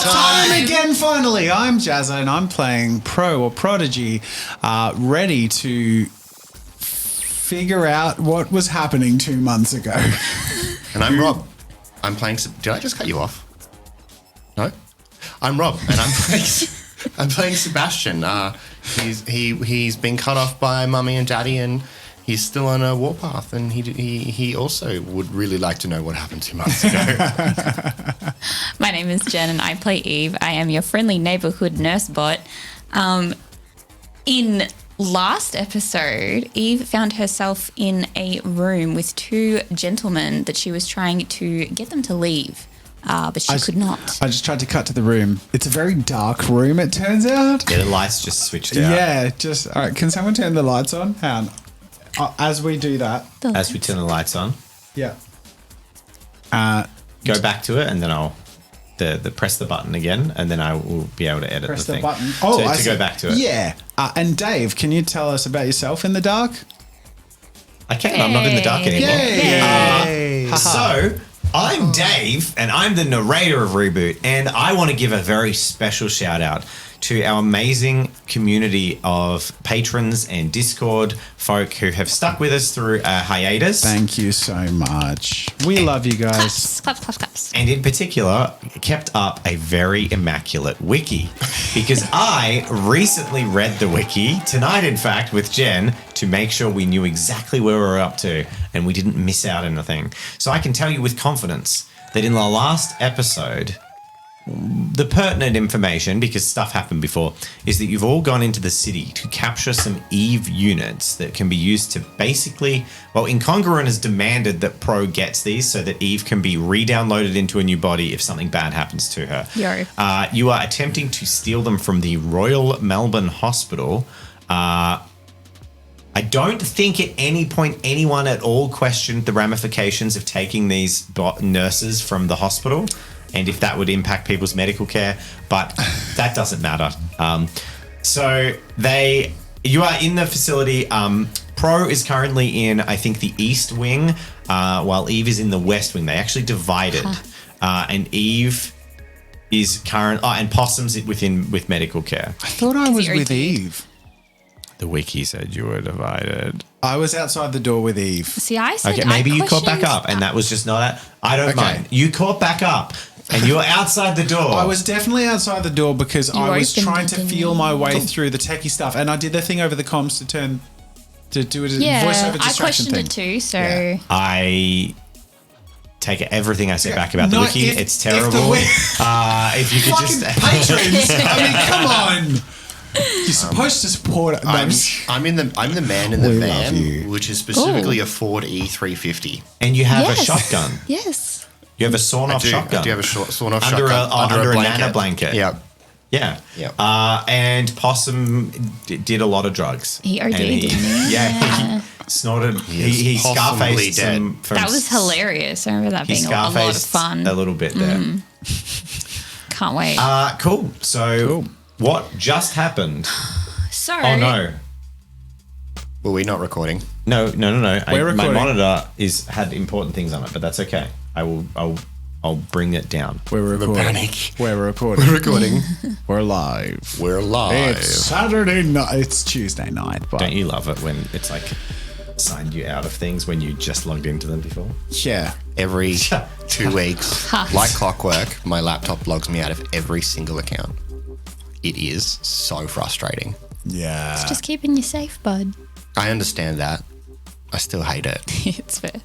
time again, finally. I'm Jazza and I'm playing Pro or Prodigy, ready to figure out what was happening 2 months ago. And I'm Rob. I'm playing... Did I just cut you off? No? I'm Rob and I'm playing Sebastian. He's been cut off by Mummy and Daddy and he's still on a warpath, and he also would really like to know what happened 2 months ago. My name is Jen and I play Eve. I am your friendly neighborhood nurse bot. In last episode, Eve found herself in a room with two gentlemen that she was trying to get them to leave, but she could not. I just tried to cut to the room. It's a very dark room, it turns out. Yeah, the lights just switched out. Yeah, all right, can someone turn the lights on? Hang on. As we do that. As we turn the lights on. Yeah. Go back to it and then I'll press the button again and then I will be able to edit press the thing. Button. Oh, so I to see. go back to it. Yeah. And Dave, can you tell us about yourself in the dark? I can. I'm not in the dark anymore. Yay! So I'm Dave and I'm the narrator of Reboot, and I want to give a very special shout out to our amazing community of patrons and Discord folk who have stuck with us through a hiatus. Thank you so much. We love you guys. Claps. And in particular, kept up a very immaculate wiki, because I recently read the wiki, tonight in fact, with Jen, to make sure we knew exactly where we were up to and we didn't miss out on anything. So I can tell you with confidence that in the last episode, the pertinent information, because stuff happened before, is that you've all gone into the city to capture some Eve units that can be used to basically, well, Incongruent has demanded that Pro gets these so that Eve can be re-downloaded into a new body if something bad happens to her. You are attempting to steal them from the Royal Melbourne Hospital. I don't think at any point anyone at all questioned the ramifications of taking these nurses from the hospital and if that would impact people's medical care, but that doesn't matter. So you are in the facility. Pro is currently in, I think, the East Wing, while Eve is in the West Wing. They actually divided, and Eve is and Possum's with medical care. I thought I was with Eve. The wiki said you were divided. I was outside the door with Eve. See, I said okay, maybe you caught back up, and that was just not it. I don't mind. You caught back up, and you were outside the door. I was definitely outside the door because I was trying to feel my way through the techie stuff, and I did the thing over the comms to do it as voiceover distraction I questioned thing. it too, so I take everything I say back about the wiki. It's terrible. If you could just patrons. I mean, come on. You're supposed to support it. I'm the man in the van, which is specifically a Ford E350. And you have a shotgun. Yes. You have a sawn-off shotgun. I do have a sawn-off under shotgun under a nana blanket. Yeah. Yeah. And Possum did a lot of drugs. He OD'd, didn't he? Yeah. He snorted. He Scarfaced some. That was hilarious. I remember that being a lot of fun. A little bit there. Can't wait. Cool. So what just happened? So. Oh no. Were we not recording? No. We're recording. My monitor had important things on it, but that's okay. I'll bring it down. We're recording. Panic. We're recording. We're recording. We're live. We're live. It's Saturday night. It's Tuesday night. But don't you love it when it's like signed you out of things when you just logged into them before? Yeah. Every 2 weeks, like clockwork, my laptop logs me out of every single account. It is so frustrating. Yeah. It's just keeping you safe, bud. I understand that. I still hate it. It's fair.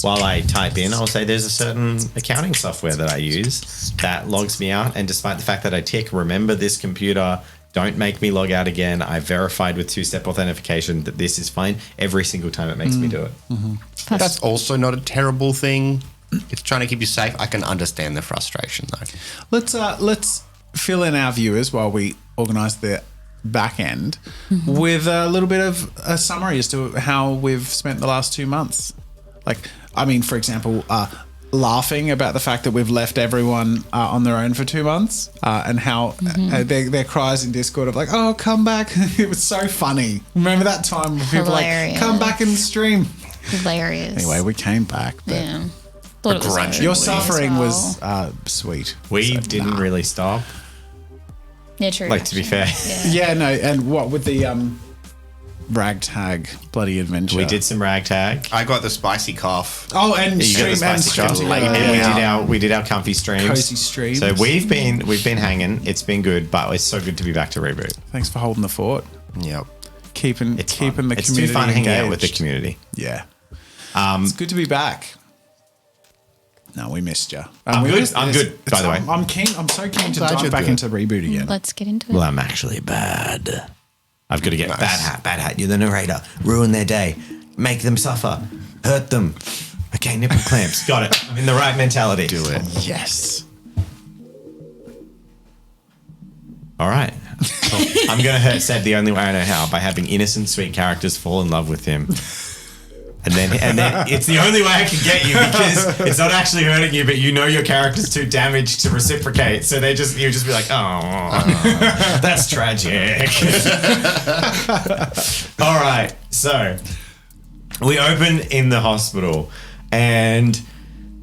While I type in, I'll say there's a certain accounting software that I use that logs me out. And despite the fact that I tick, remember this computer, don't make me log out again. I verified with 2-step authentication that this is fine every single time it makes me do it. Mm-hmm. That's also not a terrible thing. It's trying to keep you safe. I can understand the frustration though. Let's fill in our viewers while we organise the back end with a little bit of a summary as to how we've spent the last 2 months. Like, I mean, for example, laughing about the fact that we've left everyone on their own for 2 months and how their cries in Discord of like, oh, come back. It was so funny. Remember that time when people were like, come back and stream. Hilarious. Anyway, we came back. But Thought it was Begrudgingly. Your okay suffering as well. was sweet. We So, didn't really stop. Yeah, true. Like, to be fair. Yeah. Yeah, no, and what with the ragtag bloody adventure? We did some ragtag. I got the spicy cough. Oh, and You got the stream and spicy cough. stream Like, together. And we did our comfy streams. Cozy streams. So we've been hanging. It's been good, but it's so good to be back to Reboot. Thanks for holding the fort, Yep. keeping It's keeping fun. the It's community too fun hanging out with the engaged. community. Yeah, it's good to be back. No, we missed you. I'm good. I'm good, by the way. I'm keen. I'm so keen to glad dive you're back good. into Reboot again. Let's get into it. Well, I'm actually bad. I've got to get Nice. bad hat. You're the narrator. Ruin their day. Make them suffer. Hurt them. Okay, nipple clamps. Got it. I'm in the right mentality. Do it. Yes. All right. I'm going to hurt Seb the only way I know how, by having innocent, sweet characters fall in love with him. And then it's the only way I can get you, because it's not actually hurting you, but you know your character's too damaged to reciprocate. So you just be like, oh, that's tragic. All right. So we open in the hospital, and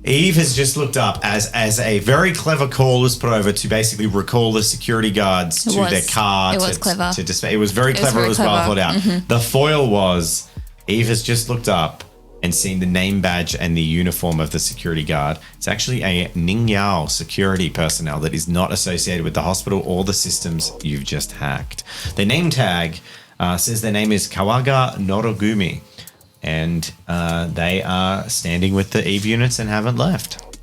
Eve has just looked up as a very clever call was put over to basically recall the security guards to was. their car. It was clever. It was very clever. It was well very thought clever. out. The foil was Eve has just looked up and seen the name badge and the uniform of the security guard. It's actually a Ningyao security personnel that is not associated with the hospital or the systems you've just hacked. The name tag says their name is Kawaga Norogumi, and they are standing with the Eve units and haven't left.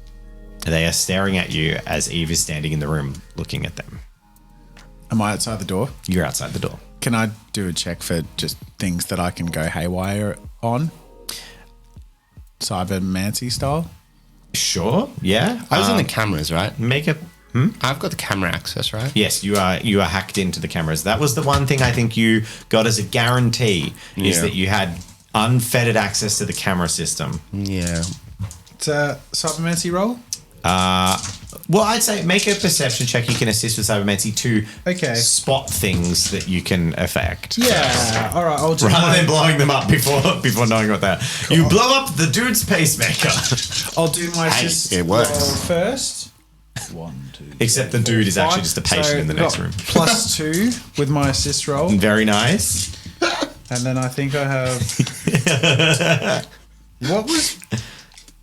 They are staring at you as Eve is standing in the room looking at them. Am I outside the door? You're outside the door. Can I do a check for just things that I can go haywire on? Cybermancy style? Sure. Yeah. I was in the cameras, right? Make a I've got the camera access, right? Yes, you are hacked into the cameras. That was the one thing I think you got as a guarantee, is Yeah. that you had unfettered access to the camera system. Yeah. It's a cybermancy roll? Well, I'd say make a perception check. You can assist with cybermancy to Okay. spot things that you can affect. Yeah. All right. I'll do Rather my, than blowing them up before knowing what that. You blow up the dude's pacemaker. I'll do my Hey, assist it works. roll first. 1, 2, Except the dude is actually just a patient So in the got next room. +2 with my assist roll. Very nice. And then I think I have. What was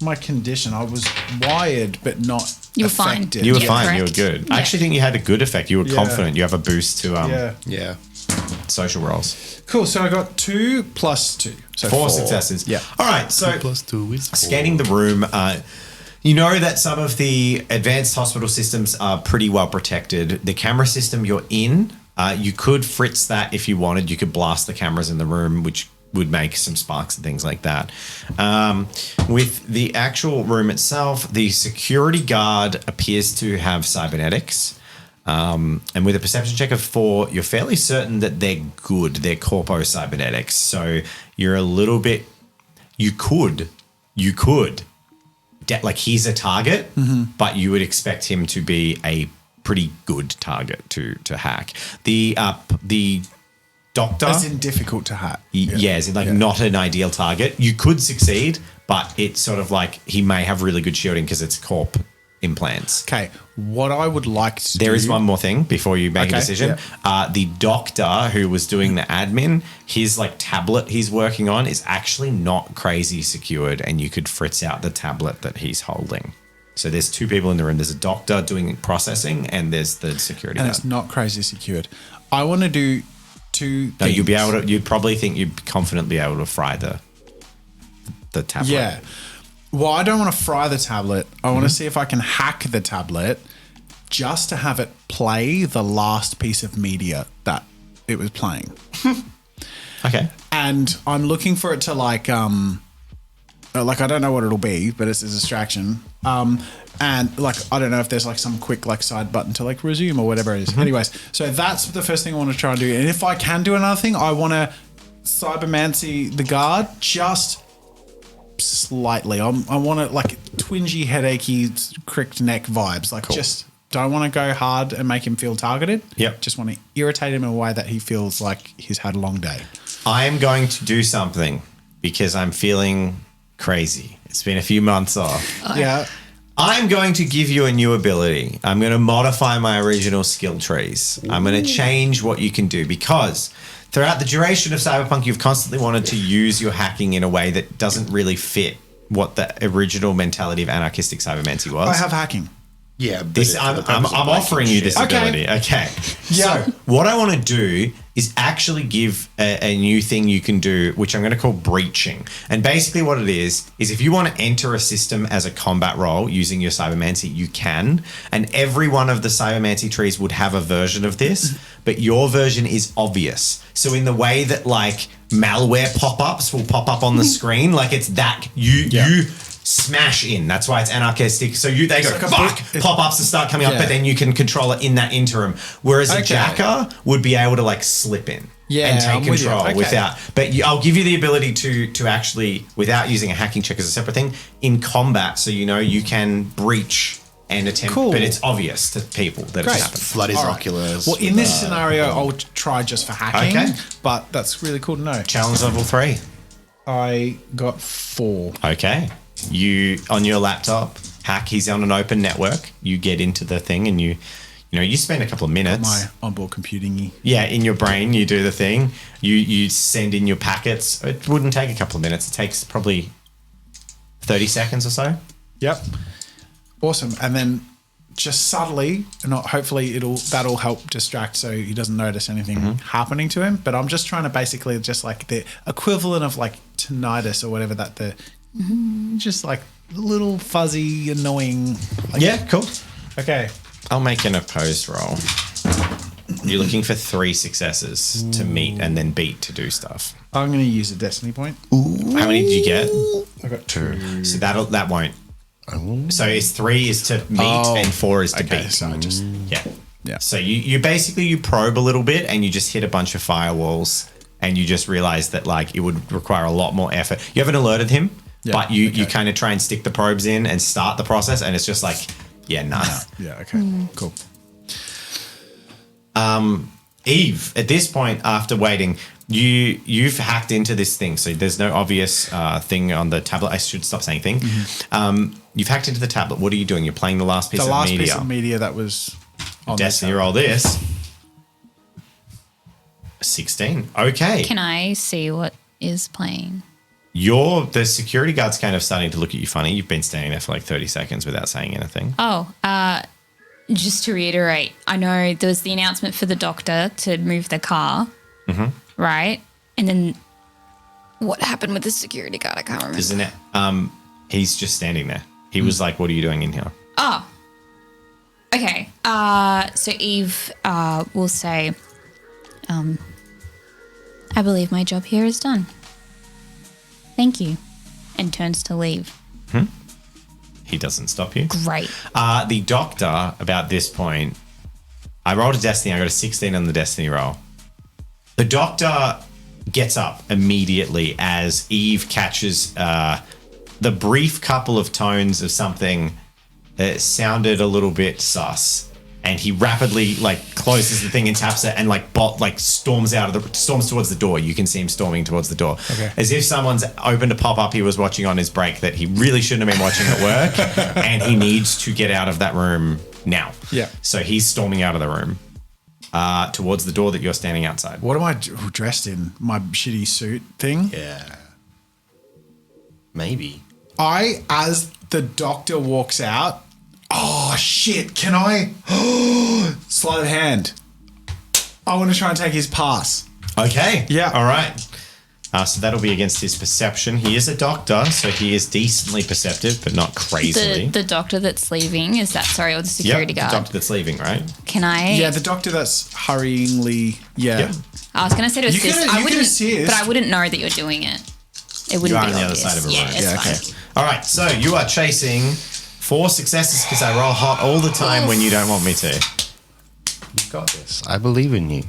my condition? I was wired, but not You were fine. affected. You were Yeah, fine. You were correct. good. I Yeah. actually think you had a good effect. You were Yeah. confident. You have a boost to Yeah. Yeah. social rolls. Cool. So I got 2 + 2. So 4 successes. Yeah. All right. So +2 is scanning the room, you know that some of the advanced hospital systems are pretty well protected. The camera system you're in, you could fritz that if you wanted. You could blast the cameras in the room, which would make some sparks and things like that. With the actual room itself, the security guard appears to have cybernetics. And with a perception check of 4, you're fairly certain that they're good. They're corpo cybernetics. So you're a little bit. You could. Like he's a target, but you would expect him to be a pretty good target to hack. The doctor, As in difficult to hack. yes, not an ideal target. You could succeed, but it's sort of like he may have really good shielding because it's corp implants. Okay. What I would like to There do. is one more thing before you make a Okay, decision. The doctor who was doing the admin, his tablet he's working on is actually not crazy secured, and you could fritz out the tablet that he's holding. So there's 2 people in the room. There's a doctor doing processing, and there's the security And guard. it's not crazy secured. I want to do 2 No, things. you'd be able to. You'd probably think you'd confidently be able to fry the tablet. Yeah. Well, I don't want to fry the tablet. I want to see if I can hack the tablet just to have it play the last piece of media that it was playing. Okay. And I'm looking for it to I don't know what it'll be, but it's a distraction. And I don't know if there's some quick side button to resume or whatever it is. Anyways, so that's the first thing I want to try and do. And if I can do another thing, I want to cybermancy the guard just slightly. I want to twingy, headachy, cricked neck vibes. Just don't want to go hard and make him feel targeted. Yep. Just want to irritate him in a way that he feels like he's had a long day. I am going to do something because I'm feeling crazy. It's been a few months off. Yeah. I'm going to give you a new ability. I'm going to modify my original skill trees. I'm going to change what you can do because throughout the duration of Cyberpunk, you've constantly wanted to use your hacking in a way that doesn't really fit what the original mentality of anarchistic cybermancy was. I have hacking. Yeah, but This, I'm offering you this ability. Okay. Yeah. So what I want to do is actually give a new thing you can do, which I'm going to call breaching. And basically what it is if you want to enter a system as a combat role using your cybermancy, you can. And every one of the cybermancy trees would have a version of this, but your version is obvious. So in the way that like malware pop-ups will pop up on the screen, like it's that you smash in. That's why it's anarchistic. So they go, like fuck, pop-ups to start coming up, but then you can control it in that interim. Whereas a jacker would be able to like slip in and take control without. But I'll give you the ability to actually, without using a hacking check as a separate thing, in combat, so you know you can breach and attempt, but it's obvious to people that it's happened. Flood his oculars. Well, in this scenario, I'll try just for hacking, but that's really cool to know. Challenge level 3. I got 4. Okay. You, on your laptop, hack, he's on an open network. You get into the thing and you spend a couple of minutes. My onboard computing-y. Yeah, in your brain, you do the thing. You send in your packets. It wouldn't take a couple of minutes. It takes probably 30 seconds or so. Yep. Awesome. And then just subtly, hopefully that'll help distract so he doesn't notice anything happening to him. But I'm just trying to basically just like the equivalent of like tinnitus or whatever that just like little fuzzy, annoying. Like, yeah, cool. Okay. I'll make an opposed roll. You're looking for 3 successes to meet and then beat to do stuff. I'm going to use a destiny point. How many did you get? I got 2. So that won't. So it's 3 is to meet and 4 is to beat. So I just yeah. So you basically you probe a little bit and you just hit a bunch of firewalls and you just realize that like it would require a lot more effort. You haven't alerted him, but you kind of try and stick the probes in and start the process and it's just like, nah. Yeah, okay. Cool. Eve, at this point, after waiting, you've hacked into this thing. So there's no obvious thing on the tablet. I should stop saying thing. You've hacked into the tablet. What are you doing? You're playing the last piece of media. The last piece of media that was on Destiny. Roll this. 16. Okay. Can I see what is playing? The security guard's kind of starting to look at you funny. You've been standing there for like 30 seconds without saying anything. Just to reiterate, I know there was the announcement for the doctor to move the car, right? And then what happened with the security guard? I can't remember. Isn't it? He's just standing there. He was like, "What are you doing in here?" Oh, okay. So Eve will say, "I believe my job here is done. Thank you," and turns to leave. He doesn't stop you. Great. The doctor, about this point, I rolled a Destiny. I got a 16 on the Destiny roll. The doctor gets up immediately as Eve catches the brief couple of tones of something that sounded a little bit sus. And he rapidly like closes the thing and taps it and like storms towards the door. You can see him storming towards the door. Okay. As if someone's opened a pop-up he was watching on his break that he really shouldn't have been watching at work and he needs to get out of that room now. Yeah. So he's storming out of the room towards the door that you're standing outside. What am I dressed in? My shitty suit thing? Yeah. Maybe. As the doctor walks out, oh, shit. Can I? Sleight of hand. I want to try and take his pass. Okay. Yeah. All right. So that'll be against his perception. He is a doctor, so he is decently perceptive, but not crazily. The doctor that's leaving, is that, sorry, or the security guard? The doctor that's leaving, right? Can I? Yeah, the doctor that's hurryingly, Yep. I was going to say to assist. I wouldn't know that you're doing it. It wouldn't You are be on the other obvious. side of a room. Yeah, it's fine. All right, so you are chasing 4 successes because I roll hot all the time when you don't want me to. You've got this. I believe in you.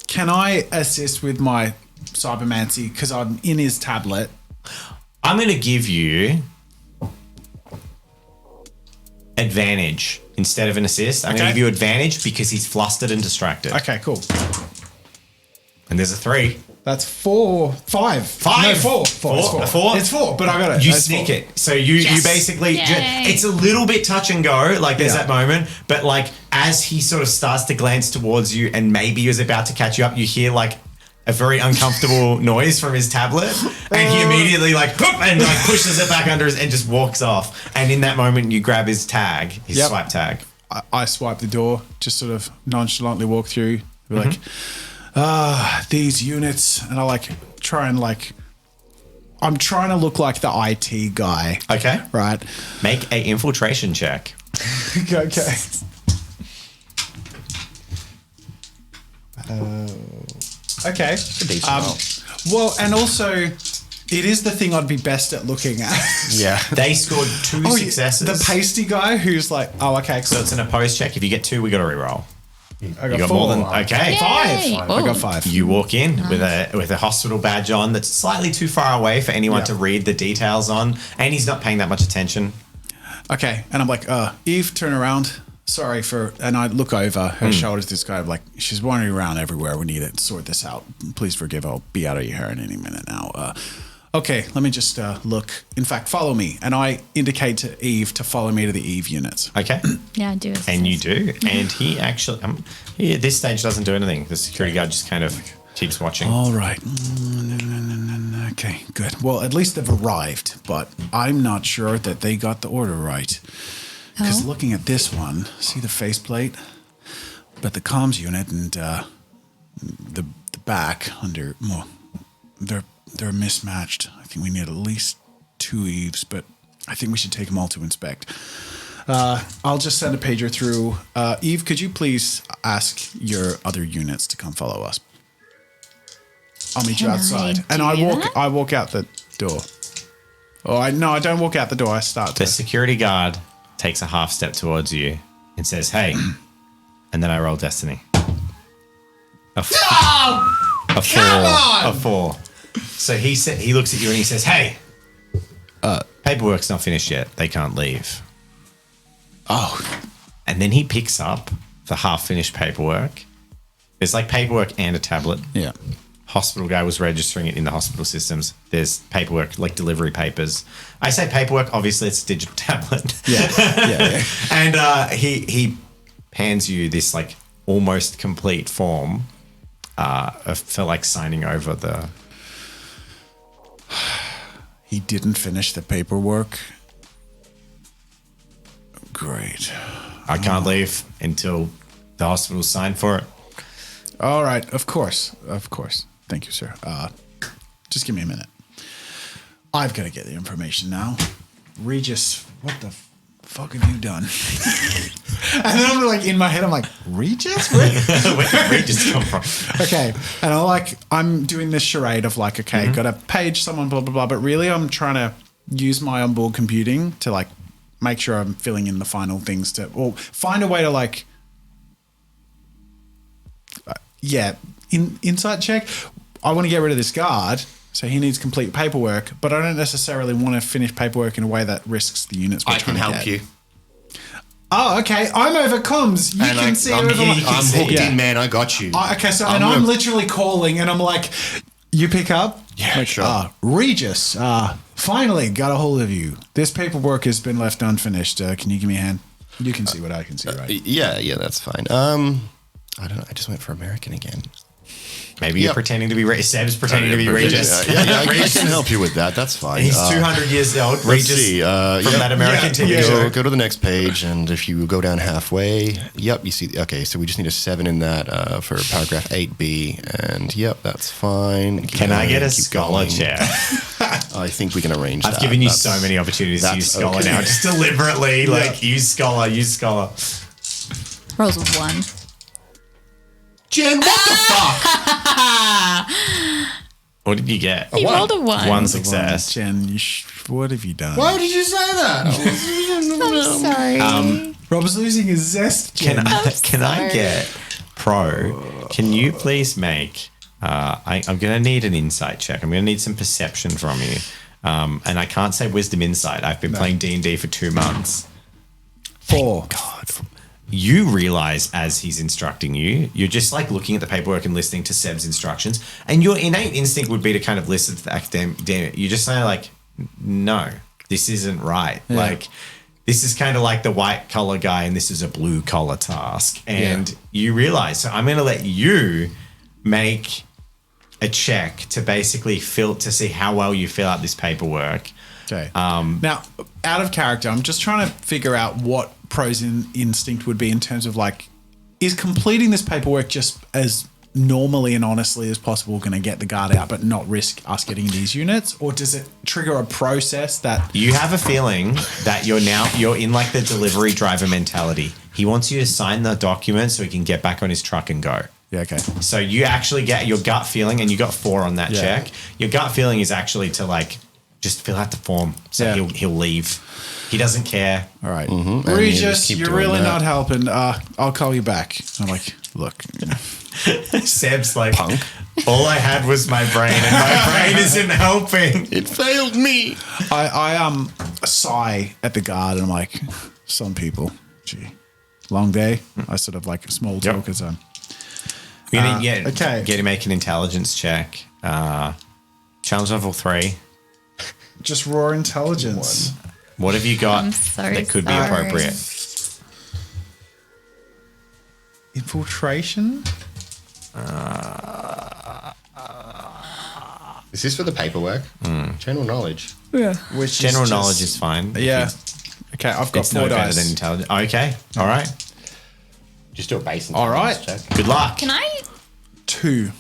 Can I assist with my cybermancy because I'm in his tablet? I'm going to give you advantage instead of an assist. I'm going to give you advantage because he's flustered and distracted. Okay, cool. And there's a 3. That's 4, 5. 5. No, 4. It's 4. It's 4, but I got it. You That's sneak 4. it. So you basically, Yay. it's a little bit touch and go. Like there's Yeah. that moment, but like as he sort of starts to glance towards you and maybe is about to catch you up, you hear like a very uncomfortable noise from his tablet, and he immediately like whoop, and like pushes it back under his and just walks off. And in that moment, you grab his tag, his swipe tag. I swipe the door, just sort of nonchalantly walk through, be like, these units, and I like try and like, I'm trying to look like the IT guy. Okay. Right. Make a infiltration check. Okay. Okay. Well, and also, it is the thing I'd be best at looking at. Yeah. They scored 2 successes. The pasty guy who's like, oh, okay, So cool. it's an opposed check. If you get 2, we got to reroll. I You got got 4. more than okay. Yay. 5. I Oh. got 5. You walk in with a hospital badge on that's slightly too far away for anyone Yeah. to read the details on, and he's not paying that much attention. Okay, and I'm like, Eve, turn around. Sorry for, and I look over her shoulders. This guy, like, she's wandering around everywhere. We need to sort this out. Please forgive. I'll be out of your hair in any minute now. Okay, let me just look. In fact, follow me, and I indicate to Eve to follow me to the Eve units. Okay, Yeah, I do. and you do, and he actually, he at this stage doesn't do anything. The security guard just kind of keeps watching. All right. Okay, good. Well, at least they've arrived, but I'm not sure that they got the order right. Because looking at this one, see the faceplate, but the comms unit and the back under, well, they're mismatched. I think we need at least 2 Eves, but I think we should take them all to inspect. I'll just send a pager through. Eve, could you please ask your other units to come follow us? I'll meet you Can I outside, and do I walk out the door. Oh, I don't walk out the door. I start The to. security guard takes a half step towards you and says, "Hey," and then I roll destiny. A 4. So he looks at you and he says, "Hey, paperwork's not finished yet. They can't leave." Oh, And then he picks up the half-finished paperwork. There's like paperwork and a tablet. yeah. Hospital guy was registering it in the hospital systems. There's paperwork, like delivery papers. I say paperwork, obviously it's a digital tablet. Yeah. And he hands you this like almost complete form for like signing over the. He didn't finish the paperwork. Great. I can't leave until the hospital signed for it. All right. Of course. Thank you, sir. Just give me a minute. I've got to get the information now. Regis, what the fuck have you done? And then I'm like, in my head, I'm like, Regis? Where did Regis come from? Okay. And I'm doing this charade of like, okay, got to page someone, blah, blah, blah. But really, I'm trying to use my onboard computing to like make sure I'm filling in the final things or find a way to like, insight check. I want to get rid of this guard, so he needs complete paperwork, but I don't necessarily want to finish paperwork in a way that risks the units we're I can trying to help get. you. Oh, okay. I'm over comms. You And can see I'm over here. my- I'm hooked Yeah. in, man. I got you. Okay, so I'm and I'm gonna- literally calling, and I'm like, "You pick up? Yeah, like, sure. Regis, finally got a hold of you. This paperwork has been left unfinished. Can you give me a hand? You can see what I can see, right? Yeah, that's fine. I don't know. I just went for American again. Maybe you're Yep. pretending to be Seb's pretending to be Regis. Yeah, I can help you with that. That's fine. He's 200 years old. Let's Regis see. from that American Yeah, TV yeah. show. Go to the next page, and if you go down halfway, you see. Okay, so we just need a 7 in that for paragraph 8B, and that's fine. Can I get a Keep scholar going. chair? I think we can arrange that. I've given you That's- so many opportunities to that's use scholar okay. now. Just deliberately, like, use scholar. Rolls of 1. Jen, what the fuck? What did you get? He rolled a 1. One success. Jen, what have you done? Why did you say that? I'm sorry. Rob's losing his zest. Jen. Can I get Pro? Can you please make? I'm going to need an insight check. I'm going to need some perception from you, and I can't say wisdom insight. I've been playing D&D for 2 months. 4. God. you realize as he's instructing you, you're just like looking at the paperwork and listening to Seb's instructions, and your innate instinct would be to kind of listen to the academic. You're just saying like, no, this isn't right. Yeah. Like, this is kind of like the white collar guy, and this is a blue collar task. And you realize, so I'm going to let you make a check to basically to see how well you fill out this paperwork. Okay. Now, out of character, I'm just trying to figure out what Pro's instinct would be in terms of like, is completing this paperwork just as normally and honestly as possible going to get the guard out but not risk us getting these units? Or does it trigger a process that... You have a feeling that you're in like the delivery driver mentality. He wants you to sign the document so he can get back on his truck and go. Yeah, okay. So you actually get your gut feeling, and you got 4 on that check. Your gut feeling is actually to like just fill out the form so he'll leave. He doesn't care. All right. Mm-hmm. Regis, you're really not helping. I'll call you back. I'm like, look. Seb's like, Punk. All I had was my brain, and my brain isn't helping. It failed me. I sigh at the guard, and I'm like, some people, long day. I sort of like small talk as I'm... Get to make an intelligence check. Challenge level 3. Just raw intelligence. What have you got I'm so that could be sorry. appropriate? Infiltration? Is this for the paperwork? General knowledge. Yeah. Which General is just- knowledge is fine. Yeah. Okay, I've got It's 4 no better dice. than intelligence. Okay. All right. Just do a base All right. intelligence check. Good luck. Can I 2.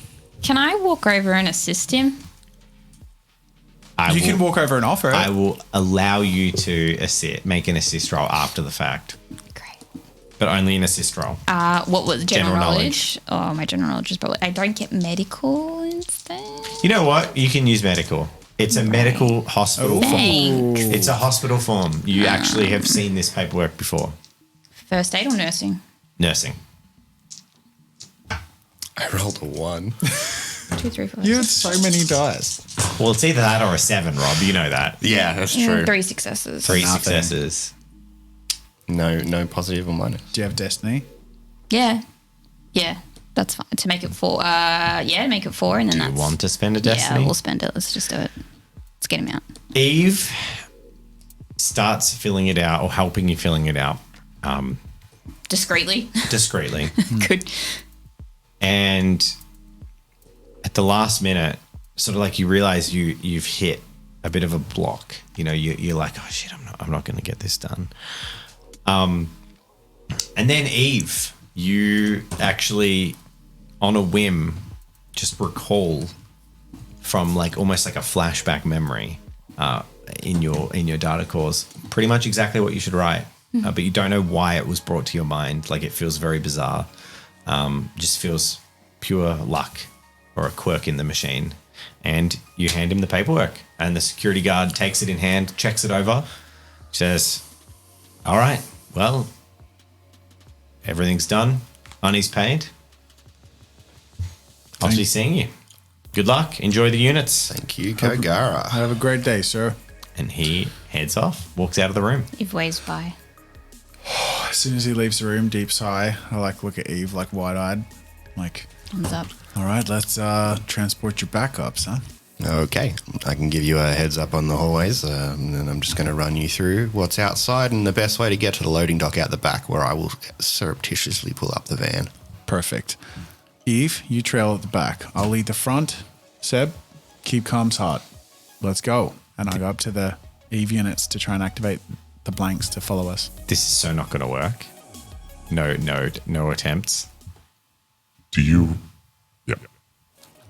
walk over and assist him? I You will, can walk over and offer it. I will allow you to make an assist roll after the fact, Great. but only an assist roll. What was general General knowledge? Oh, my general knowledge is probably... I don't get medical instead. You know what? You can use medical. It's a medical hospital form. Thanks. It's a hospital form. You actually have seen this paperwork before. First aid or nursing? Nursing. I rolled a 1. 2, 3, 4. You had so many dice. Well, it's either that or a 7, Rob. You know that. Yeah, that's true. 3 successes. 3 Nothing. successes. No positive or minus. Do you have destiny? Yeah. Yeah. That's fine. To make it 4. Make it 4, and then Do you that's... want to spend a destiny? Yeah, we'll spend it. Let's just do it. Let's get him out. Eve starts filling it out, or helping you filling it out Discreetly. discreetly. Good. And at the last minute, sort of like you realize you've hit a bit of a block. You know, you're like, oh shit, I'm not going to get this done. And then Eve, you actually, on a whim, just recall from like almost like a flashback memory in your data cores, pretty much exactly what you should write. But you don't know why it was brought to your mind. Like it feels very bizarre. Just feels pure luck or a quirk in the machine. And you hand him the paperwork, and the security guard takes it in hand, checks it over, says, all right, well, everything's done. Money's paid. I'll be seeing you. Good luck. Enjoy the units. Thank you, Kogara. Have a great day, sir. And he heads off, walks out of the room. Eve waves by. As soon as he leaves the room, deep sigh. I like look at Eve like wide-eyed. Like, Thumbs up. all right, let's transport your backups, huh? Okay, I can give you a heads up on the hallways, and I'm just going to run you through what's outside and the best way to get to the loading dock out the back, where I will surreptitiously pull up the van. Perfect. Eve, you trail at the back. I'll lead the front. Seb, keep comms hot. Let's go. And I go up to the Eve units to try and activate the blanks to follow us. This is so not going to work. No attempts. Do you? Yeah.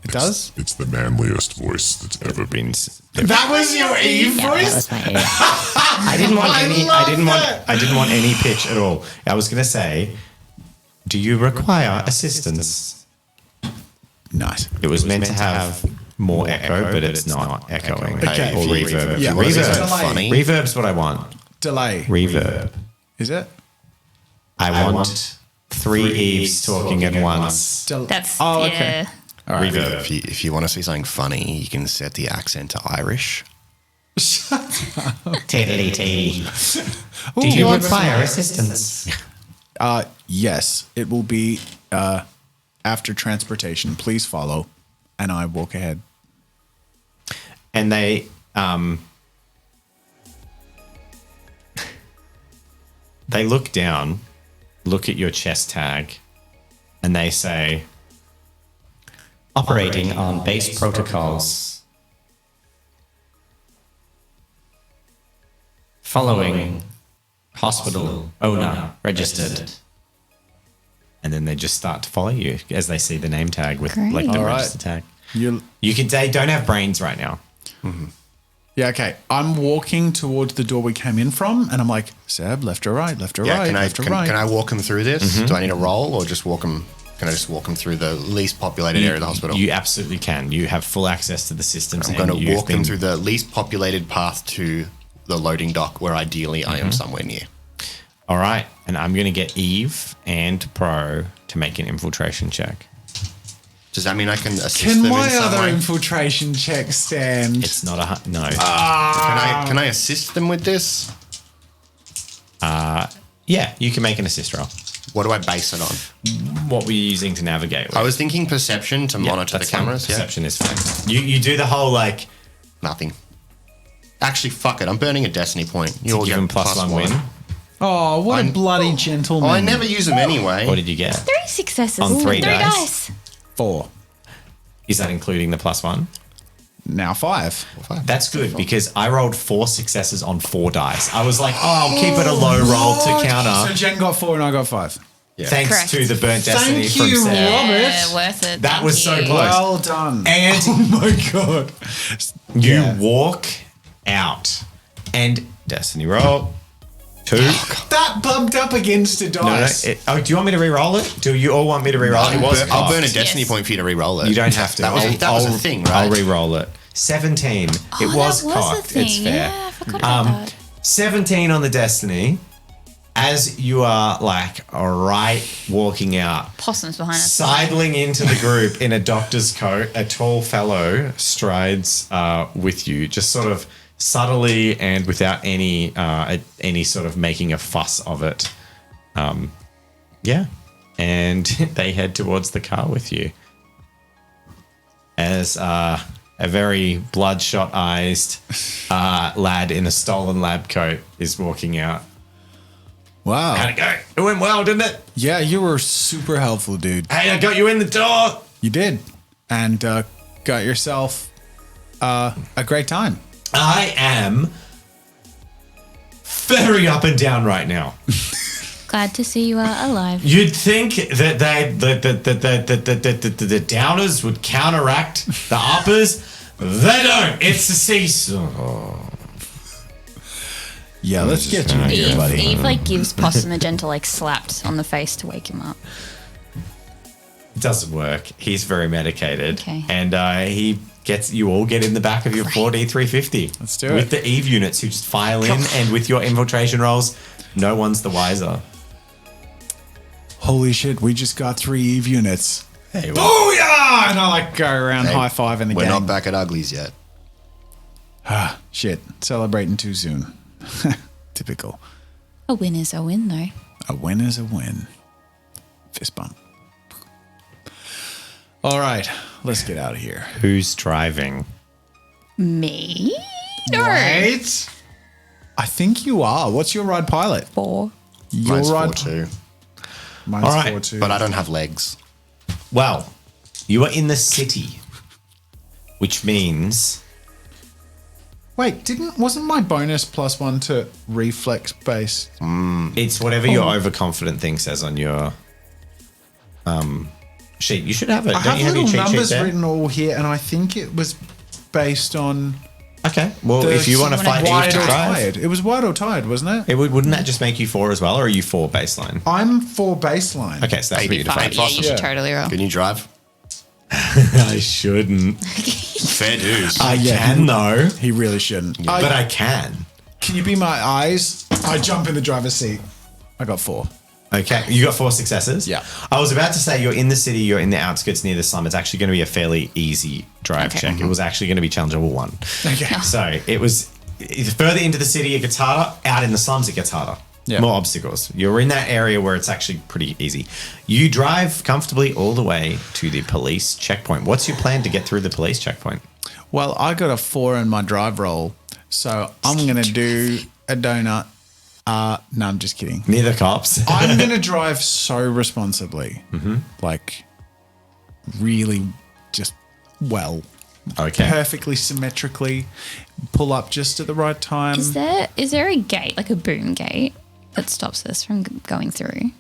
It does? It's the manliest voice that's ever been. That was your Eve Yeah, that voice? was my Eve. I didn't want any pitch at all. I was going to say, do you require assistance? Nice. It was meant to have more echo, but it's not echoing. Okay. Or If you- reverb. if you Yeah, want to reverb. say something funny, Reverb's what I want. Delay. Reverb. Is it? I want 3 Eves talking at once. That's... Oh, yeah. okay. All right. Reverb. if you want to see something funny, you can set the accent to Irish. Tiddly-tee. Do you require assistance? Yes, it will be after transportation. Please follow. And I walk ahead. And they they look down, look at your chest tag, and they say, Operating on base protocols. Following hospital owner registered. and then they just start to follow you as they see the name tag with Great. like the All right. register tag. You They don't have brains right now. Yeah, okay. I'm walking towards the door we came in from, and I'm like, Seb, left or right, left or Yeah, right, can I left or right. can I walk them through this? Do I need a roll or just walk them? Can I just walk them through the least populated area of the hospital? You absolutely can. You have full access to the systems. I'm and going to you've walk them been- through the least populated path to the loading dock, where ideally I am somewhere near. All right, and I'm going to get Eve and Pro to make an infiltration check. Does that mean I can assist Can them my in some other way? infiltration check stand? It's not a no. Can I assist them with this? Yeah, you can make an assist roll. What do I base it on? What were you using to navigate with? I was thinking perception to monitor the That's fine. cameras. Yeah, Perception is fine. You do the whole like nothing. Actually, fuck it. I'm burning a destiny point. You all give get them plus one win. Oh, what a I'm- bloody gentleman. Oh, I never use them anyway. What did you get? 3 successes. On three Three dice? dice. 4. Is that including the plus one? Now 5. That's good because I rolled 4 successes on 4 dice. I was like, oh, I'll keep it a low roll to So counter. Jen got 4 and I got 5. Yeah. Thanks Correct. to the burnt destiny Thank from you, Sarah. Robert. Yeah, worth it. That Thank was so you. close. Well done. And Oh my god. you Yeah. walk out and destiny roll 2. That bumped up against a No, no, dice. do you want me to re-roll it? Do you all want me to re-roll it? It was I'll burn a cocked. destiny Yes. point for you to re-roll it. You don't have to. That was a thing, right? I'll re-roll it. 17. It Oh, was that was cocked. a thing. It's fair. Yeah, I forgot about that. 17 on the destiny. As you are like right walking out, Possums behind us. sidling into the group in a doctor's coat, a tall fellow strides with you, just sort of subtly and without any sort of making a fuss of it. Yeah, and they head towards the car with you. As a very bloodshot-eyed lad in a stolen lab coat is walking out. Wow. How'd it go? It went well, didn't it? Yeah, you were super helpful, dude. Hey, I got you in the door. You did. And got yourself a great time. I am very up and down right now. Glad to see you are alive. You'd think that the downers would counteract the uppers. They don't. It's a seesaw. Yeah, let's get you in here, buddy. Eve like gives Possum a gentle like slapped on the face to wake him up. It doesn't work. He's very medicated. Okay. And you all get in the back of your 4D350. Let's do it. With the Eve units who just file in, and with your infiltration rolls, no one's the wiser. Holy shit, we just got 3 Eve units. Hey, well, Booyah! And I like go around Hey, high-fiving the We're gang. not back at Uglies yet. Shit, celebrating too soon. Typical. A win is a win though. A win is a win. Fist bump. All right, let's get out of here. who's driving? Me? No. Right? I think you are. What's your ride pilot? 4. Your Mine's ride 4-2. Mine's All right, 4 too. But I don't have legs. Well, you are in the city, which means Wait, wasn't my bonus +1 to reflex based? it's whatever your overconfident thing says on your sheet. You should have it. I Don't have you have your little cheat sheet numbers there? written all here, and I think it was based on Okay. Well, the if you want to fight Eve wide to or drive, tired. It was wide or tired, wasn't it? wouldn't that just make you 4 as well, or are you 4 baseline? I'm 4 baseline. Okay, so that's what you 5. define. Yeah, you should Yeah. totally roll. Can you drive? I shouldn't. Fair dues. I yeah. can though, He really shouldn't. but I can. Can you be my eyes? I jump in the driver's seat. I got 4. Okay, you got 4 successes. Yeah. I was about to say you're in the city, you're in the outskirts near the slum. It's actually going to be a fairly easy drive Okay. check. It was actually going to be challengeable 1. Okay. So it was further into the city, it gets harder. Out in the slums, it gets harder. Yeah. More obstacles. You're in that area where it's actually pretty easy. You drive comfortably all the way to the police checkpoint. What's your plan to get through the police checkpoint? Well, I got a 4 in my drive roll, so I'm going to do a donut. No, I'm just kidding. Near the cops. I'm going to drive so responsibly. Like, really just well. Okay. Perfectly symmetrically. Pull up just at the right time. Is there a gate, like a boom gate, that stops us from going through?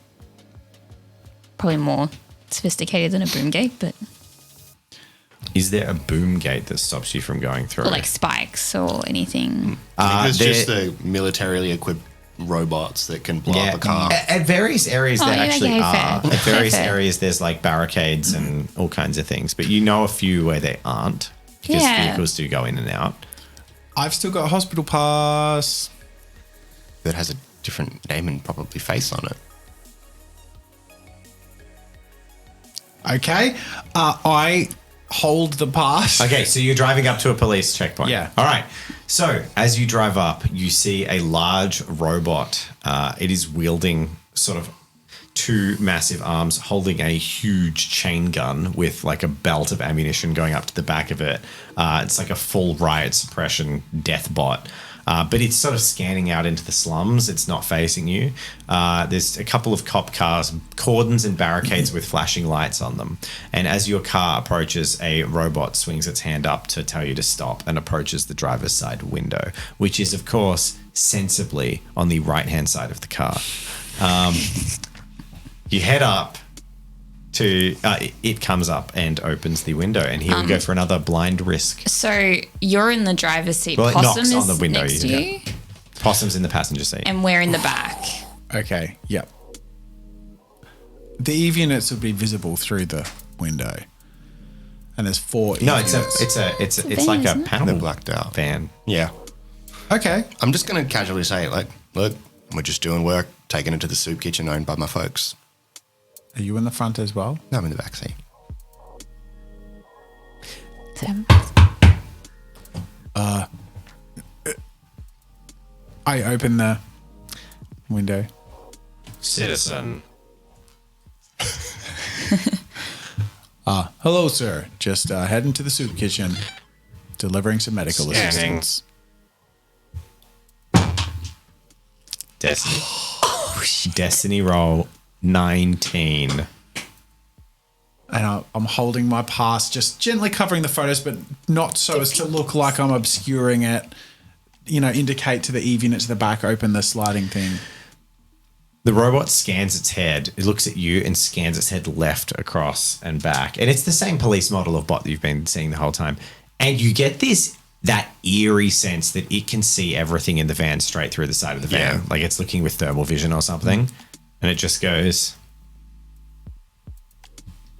Probably more sophisticated than a boom gate, but Is there a boom gate that stops you from going through? or like spikes or anything. I think it's there- just the militarily equipped robots that can blow up a car. At various areas, Oh, there yeah, actually okay, are. fair. At various Fair. areas, there's like barricades and all kinds of things. But you know a few where they aren't because Yeah. vehicles do go in and out. I've still got a hospital pass. That has a different name and probably face on it. Okay. I hold the pass. Okay, so you're driving up to a police checkpoint. Yeah. All right. So as you drive up, you see a large robot. It is wielding sort of two massive arms, holding a huge chain gun with like a belt of ammunition going up to the back of it. It's like a full riot suppression death bot. But it's sort of scanning out into the slums. It's not facing you. There's a couple of cop cars, cordons and barricades with flashing lights on them. And as your car approaches, a robot swings its hand up to tell you to stop and approaches the driver's side window, which is, of course, sensibly on the right-hand side of the car. You head up to it comes up and opens the window, and here we go for another blind risk. So you're in the driver's seat. Well, it Possum knocks is on the window, next to yeah. you, Possum's in the passenger seat. and we're in the back. Okay. Yep. The EV units would be visible through the window, and there's 4. No, EV it's units. it's like a isn't it? panel They're blacked out. van. Yeah. Okay. I'm just going to casually say, like, look, we're just doing work, taking it to the soup kitchen owned by my folks. Are you in the front as well? No, I'm in the back seat. I open the window. Citizen. Hello, sir. Just heading to the soup kitchen, delivering some medical Scanning. assistance. Destiny. Destiny roll 19. And I'm holding my pass, just gently covering the photos, but not so as to look like I'm obscuring it. You know, indicate to the EV unit to the back, open the sliding thing. The robot scans its head. It looks at you and scans its head left, across, and back. And it's the same police model of bot that you've been seeing the whole time. And you get that eerie sense that it can see everything in the van straight through the side of the van. Yeah. Like it's looking with thermal vision or something. And it just goes,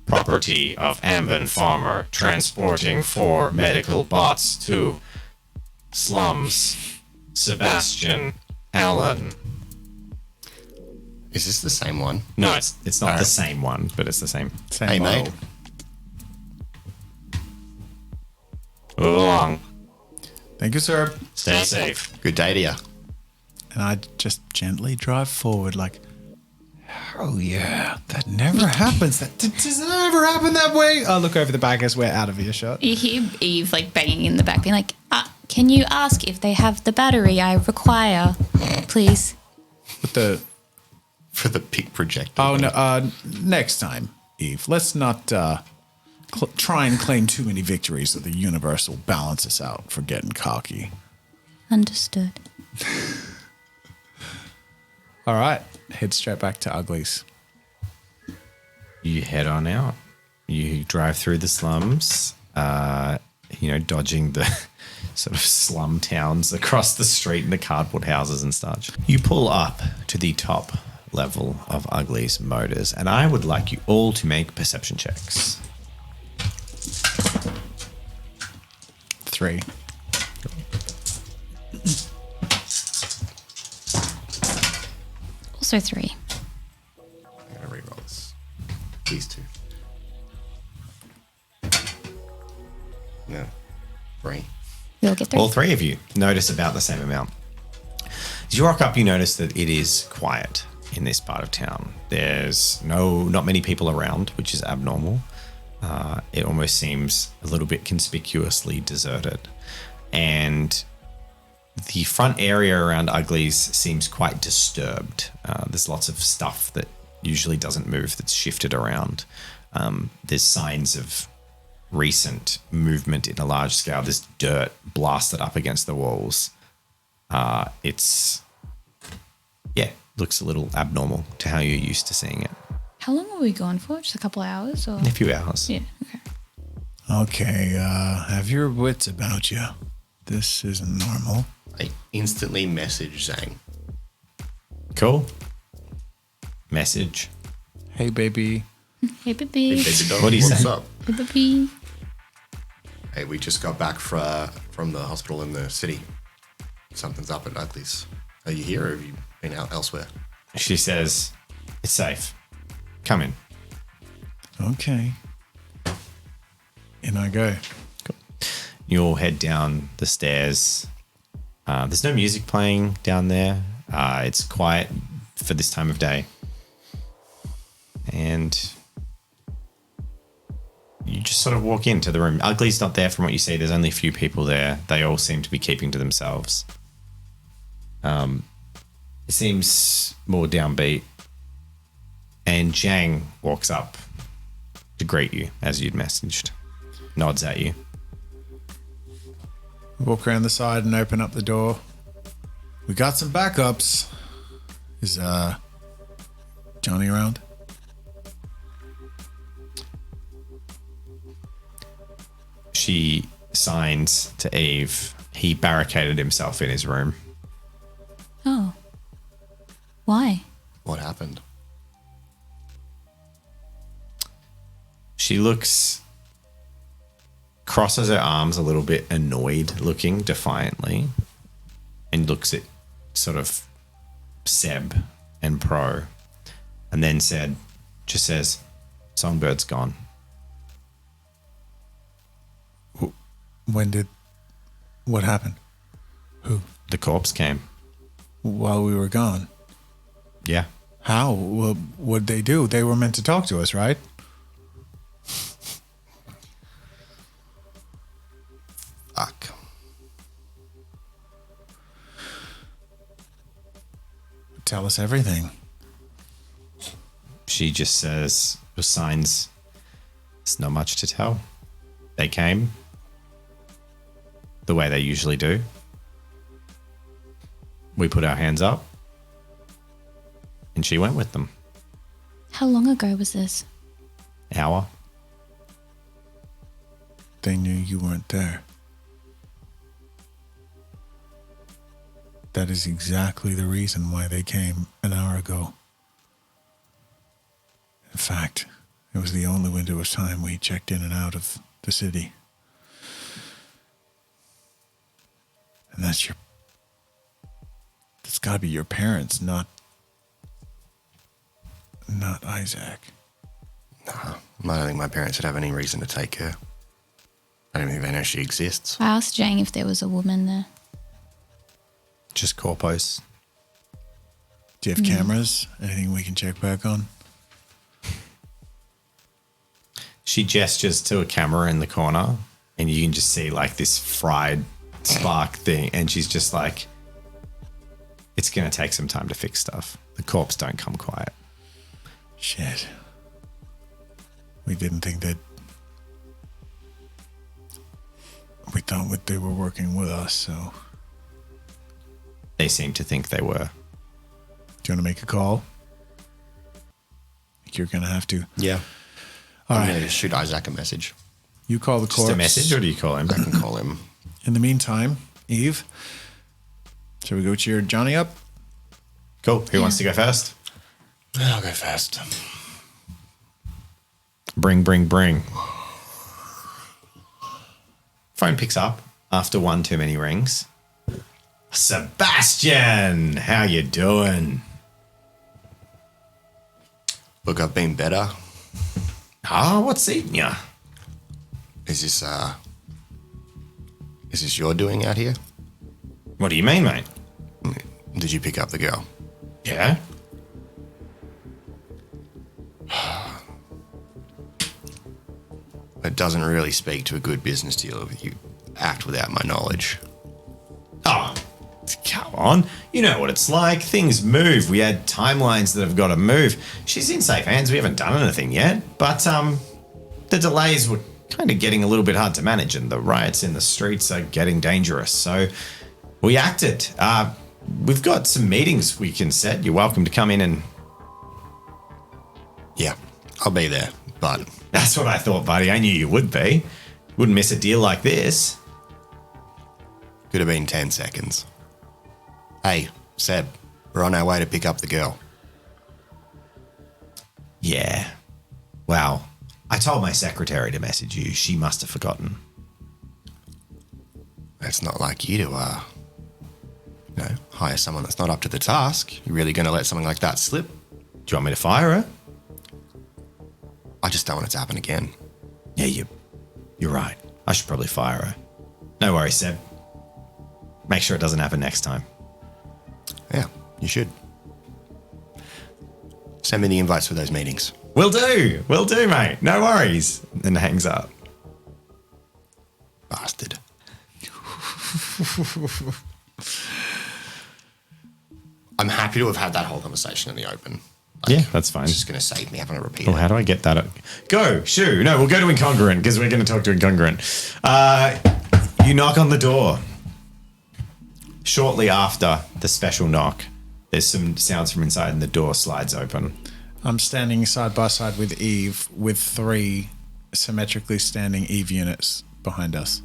Property of Ambon Farmer transporting 4 medical bots to slums. Sebastian Allen. Is this the same one? no, it's not the same one, but it's the same. Same Hey, model. mate. Move along. Thank you, sir. Stay safe. Good day to you. And I just gently drive forward, like, oh yeah, that never happens. Does it ever happen that way? I look over the back as we're out of earshot. You hear Eve like banging in the back, being like, "Can you ask if they have the battery I require, please?" With the For the pick projector. oh no, next time, Eve. Let's not try and claim too many victories, so the universe will balance us out for getting cocky. Understood. All right, head straight back to Uglies. You head on out. You drive through the slums, dodging the sort of slum towns across the street and the cardboard houses and such. You pull up to the top level of Ugly's Motors, and I would like you all to make perception checks. 3. Also 3. I'm going to reroll this. These two. No. 3. We all get 3. All 3 of you notice about the same amount. As you rock up, you notice that it is quiet in this part of town. There's not many people around, which is abnormal. It almost seems a little bit conspicuously deserted. And the front area around Ugly's seems quite disturbed. There's lots of stuff that usually doesn't move that's shifted around. There's signs of recent movement in a large scale. There's dirt blasted up against the walls. Looks a little abnormal to how you're used to seeing it. How long were we gone for? Just a couple of hours? Or? A few hours. Yeah, okay. Okay, have your wits about you. This isn't normal. I instantly message Zhang. Cool. Message. Hey, baby. Hey, baby. Hey, baby dog, What do you what's say? up? Hey, baby. Hey, we just got back from the hospital in the city. Something's up at Ugly's. Are you here or have you been out elsewhere? She says, it's safe. Come in. Okay. In I go. You'll head down the stairs. There's no music playing down there. It's quiet for this time of day. And you just sort of walk into the room. Ugly's not there from what you see. There's only a few people there. They all seem to be keeping to themselves. It seems more downbeat. And Zhang walks up to greet you as you'd messaged. Nods at you. Walk around the side and open up the door. We got some backups. Is Johnny around? She signs to Eve. He barricaded himself in his room. Oh. Why? What happened? She crosses her arms a little bit, annoyed looking, defiantly, and looks at sort of Seb and Pro, and then just says, Songbird's gone. What happened? Who? The corpse came. While we were gone. Yeah. How? Well, what'd they do? They were meant to talk to us, right? Fuck. Tell us everything. She just says, with signs, there's not much to tell. They came the way they usually do. We put our hands up, and she went with them. How long ago was this? Hour. They knew you weren't there. That is exactly the reason why they came an hour ago. In fact, it was the only window of time we checked in and out of the city. And that's gotta be your parents, not Isaac. Nah, I don't think my parents would have any reason to take her. I don't think they know she exists. I asked Jane if there was a woman there. Just corpos. Do you have cameras? Anything we can check back on? She gestures to a camera in the corner, and you can just see like this fried spark thing, and she's just like, it's going to take some time to fix stuff. The corpse don't come quiet. Shit. We didn't think that... We thought they were working with us, so... They seem to think they were. Do you want to make a call? You're going to have to. Yeah. All I'm right. going to just shoot Isaac a message. You call the corpse. Just a message, or do you call him? I can call him. In the meantime, Eve, shall we go cheer Johnny up? Cool. Who wants to go first? I'll go first. Bring. Phone picks up after one too many rings. Sebastian, how you doing? Look, I've been better. What's eating ya? Is this your doing out here? What do you mean, mate? Did you pick up the girl? Yeah? It doesn't really speak to a good business deal if you act without my knowledge. Oh, come on. You know what it's like. Things move. We had timelines that have got to move. She's in safe hands. We haven't done anything yet. But the delays were kind of getting a little bit hard to manage, and the riots in the streets are getting dangerous. So we acted. We've got some meetings we can set. You're welcome to come in and... Yeah, I'll be there, but... That's what I thought, buddy. I knew you would be. Wouldn't miss a deal like this. Could have been 10 seconds. Hey, Seb, we're on our way to pick up the girl. Yeah. Well, I told my secretary to message you. She must have forgotten. It's not like you to, hire someone that's not up to the task. You really going to let something like that slip? Do you want me to fire her? I just don't want it to happen again. Yeah, you're right. I should probably fire her. No worries, Seb. Make sure it doesn't happen next time. Yeah, you should. Send me the invites for those meetings. Will do, mate. No worries. And hangs up. Bastard. I'm happy to have had that whole conversation in the open. Yeah, that's fine. It's just going to save me having to repeat Oh, it. how do I get that? Go, shoo. No, we'll go to Incongruent because we're going to talk to Incongruent. You knock on the door. Shortly after the special knock, there's some sounds from inside and the door slides open. I'm standing side by side with Eve, with 3 symmetrically standing Eve units behind us.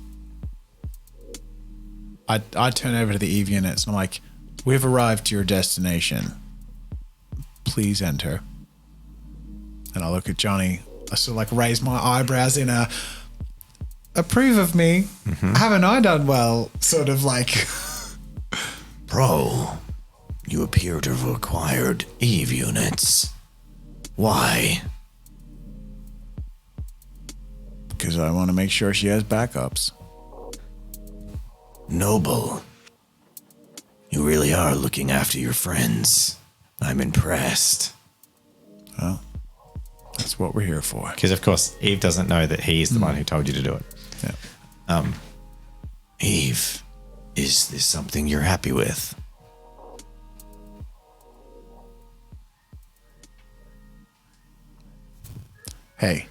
I turn over to the Eve units and I'm like, we've arrived to your destination. Please enter. And I look at Johnny. I sort of like raise my eyebrows in a approve of me. Haven't I done well? Sort of like... Bro, you appear to have acquired Eve units. Why? Because I want to make sure she has backups. Noble. You really are looking after your friends. I'm impressed. Well, that's what we're here for. Because, of course, Eve doesn't know that he's the one who told you to do it. Yeah. Eve, is this something you're happy with? Hey,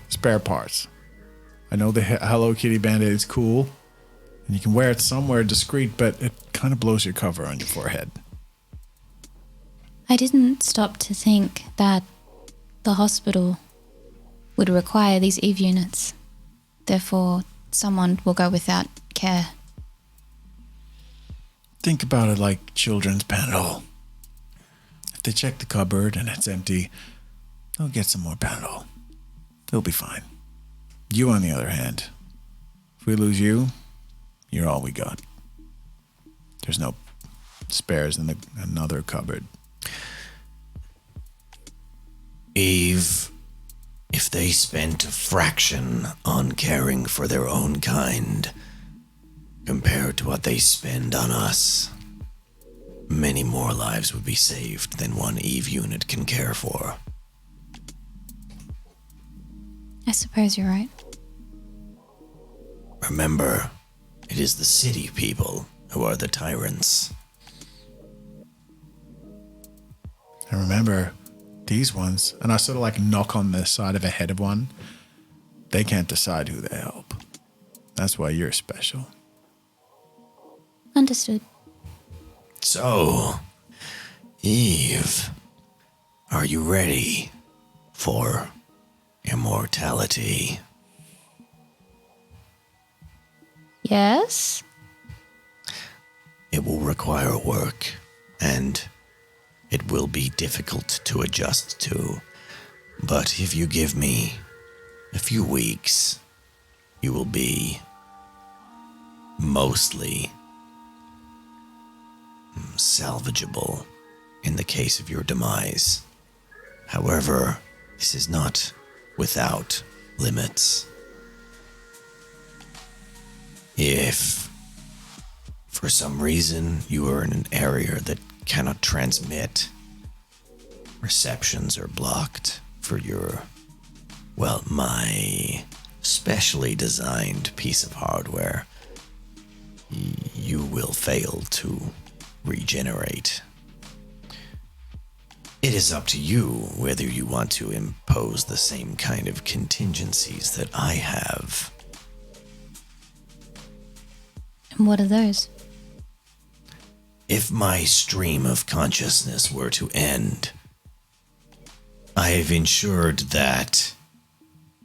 spare parts. I know the Hello Kitty Band-Aid is cool, and you can wear it somewhere discreet, but it kind of blows your cover on your forehead. I didn't stop to think that the hospital would require these Eve units. Therefore, someone will go without care. Think about it like children's Panadol. If they check the cupboard and it's empty, they'll get some more Panadol. They'll be fine. You, on the other hand, if we lose you, you're all we got. There's no spares in another cupboard. Eve, if they spent a fraction on caring for their own kind, compared to what they spend on us, many more lives would be saved than one Eve unit can care for. I suppose you're right. Remember, it is the city people who are the tyrants. And remember, these ones, and I sort of like knock on the side of a head of one, they can't decide who they help. That's why you're special. Understood. So, Eve, are you ready for immortality? Yes? It will require work, and it will be difficult to adjust to. But if you give me a few weeks, you will be mostly salvageable in the case of your demise. However, this is not without limits. If, For some reason, you are in an area that cannot transmit. Receptions are blocked for your, well, my specially designed piece of hardware. You will fail to regenerate. It is up to you whether you want to impose the same kind of contingencies that I have. And what are those? If my stream of consciousness were to end, I have ensured that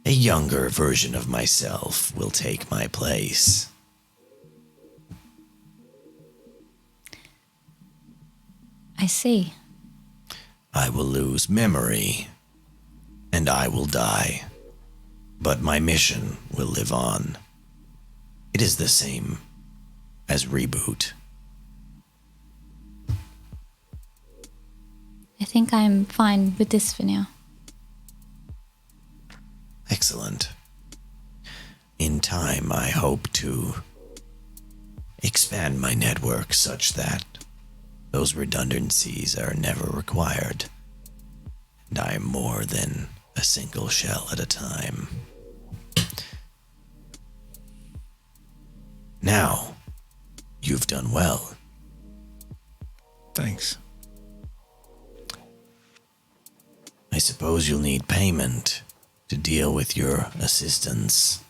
a younger version of myself will take my place. I see. I will lose memory, and I will die. But my mission will live on. It is the same as Reboot. I think I'm fine with this for now. Excellent. In time, I hope to expand my network such that those redundancies are never required, and I am more than a single shell at a time. Now, you've done well. Thanks. I suppose you'll need payment to deal with your assistance.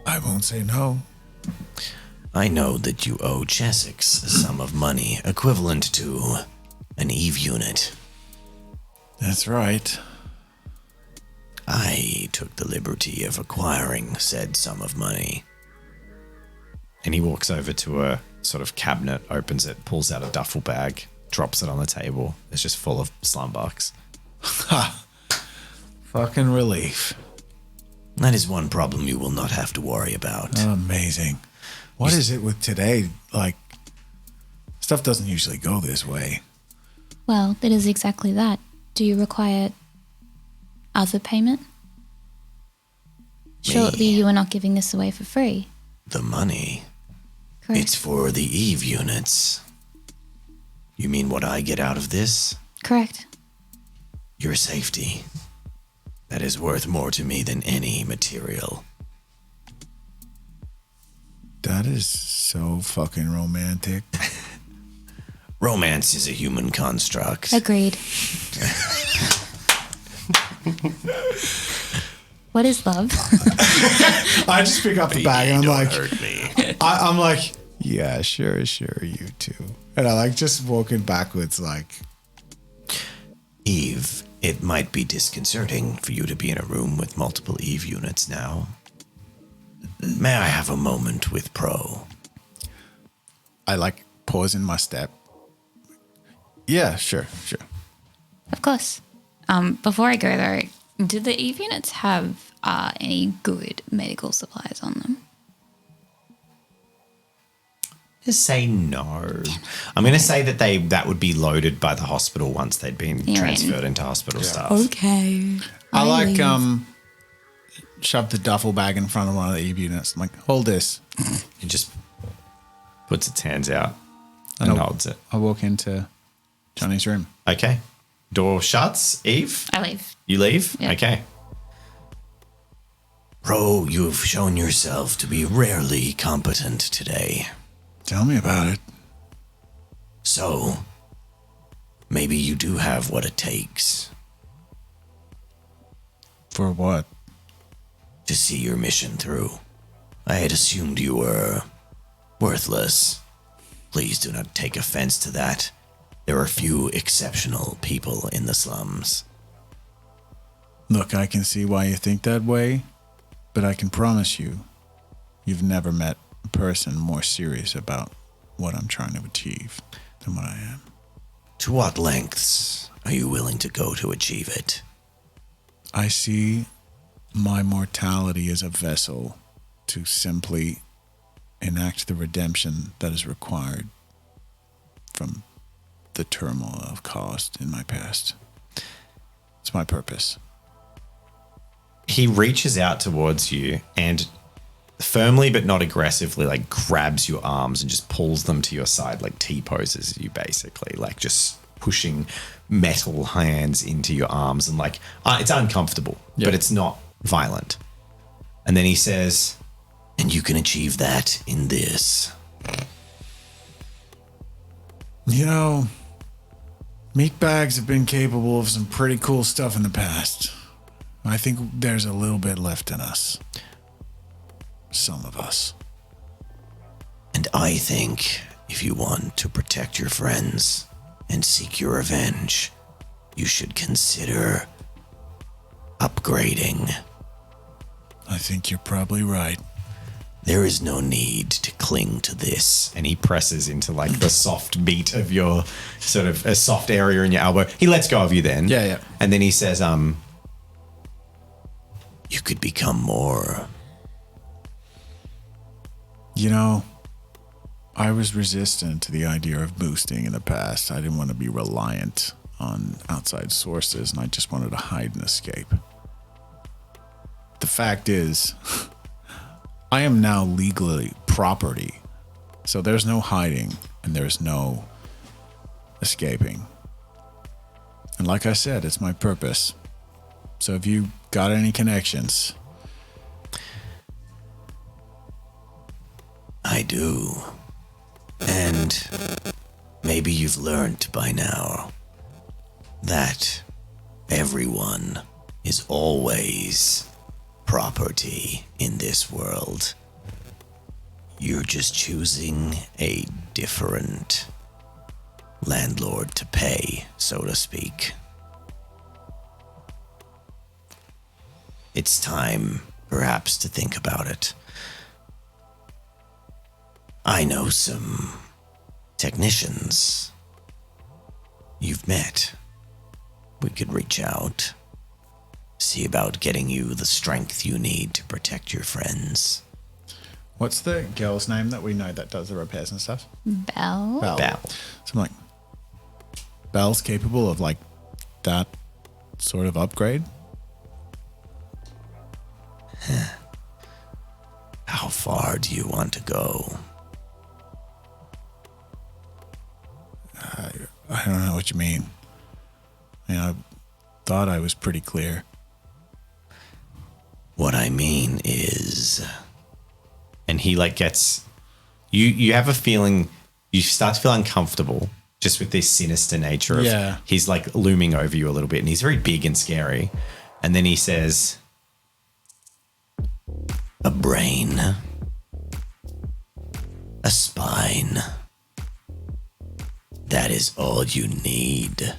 I won't say no. I know that you owe Chessex a sum of money equivalent to an Eve unit. That's right. I took the liberty of acquiring said sum of money. And he walks over to a sort of cabinet, opens it, pulls out a duffel bag, drops it on the table. It's just full of slum bucks. Ha! Fucking relief. That is one problem you will not have to worry about. Amazing. What is it with today? Like, stuff doesn't usually go this way. Well, it is exactly that. Do you require other payment? Surely you are not giving this away for free. The money? Correct. It's for the Eve units. You mean what I get out of this? Correct. Your safety. That is worth more to me than any material. That is so fucking romantic. Romance is a human construct. Agreed. What is love? I just pick up the bag and I'm like, Hurt me. I'm like, yeah, sure, you too. And I like just walking backwards like, Eve, it might be disconcerting for you to be in a room with multiple Eve units now. May I have a moment with Pro? I like pause in my step. Yeah, sure. Of course. Before I go though, do the Eve units have any good medical supplies on them? Just say no. I'm going to say that would be loaded by the hospital once they'd been You're transferred into hospital stuff. Okay. I like shove the duffel bag in front of one of the Eve units. I'm like, hold this. He just puts its hands out and holds it. I walk into Johnny's room. Okay. Door shuts. Eve? I leave. You leave? Yeah. Okay. Pro, you have shown yourself to be rarely competent today. Tell me about it. So, maybe you do have what it takes For what? to see your mission through. I had assumed you were worthless. Please do not take offense to that. There are few exceptional people in the slums. Look, I can see why you think that way, but I can promise you've never met a person more serious about what I'm trying to achieve than what I am. To what lengths are you willing to go to achieve it? I see my mortality as a vessel to simply enact the redemption that is required from the turmoil I've caused in my past. It's my purpose. He reaches out towards you and firmly but not aggressively, like grabs your arms and just pulls them to your side, like T-poses you basically, like just pushing metal hands into your arms and like it's uncomfortable, but it's not violent. And then he says, and you can achieve that in this. You know, meatbags have been capable of some pretty cool stuff in the past. I think there's a little bit left in us. Some of us. And I think if you want to protect your friends and seek your revenge, you should consider upgrading. I think you're probably right. There is no need to cling to this. And he presses into like the soft beat of your sort of a soft area in your elbow. He lets go of you then. Yeah. And then he says, you could become more. You know, I was resistant to the idea of boosting in the past. I didn't want to be reliant on outside sources, and I just wanted to hide and escape. The fact is, I am now legally property. So there's no hiding and there's no escaping. And like I said, it's my purpose. So if you got any connections... I do. And maybe you've learned by now that everyone is always property in this world. You're just choosing a different landlord to pay, so to speak. It's time, perhaps, to think about it. I know some technicians you've met. We could reach out, see about getting you the strength you need to protect your friends. What's the girl's name that we know that does the repairs and stuff? Belle? Belle. So I'm like, Belle's capable of like that sort of upgrade? How far do you want to go? I don't know what you mean. I thought I was pretty clear. What I mean is... And he like gets... You have a feeling... You start to feel uncomfortable just with this sinister nature of... He's like looming over you a little bit and he's very big and scary. And then he says... A brain. A spine. That is all you need.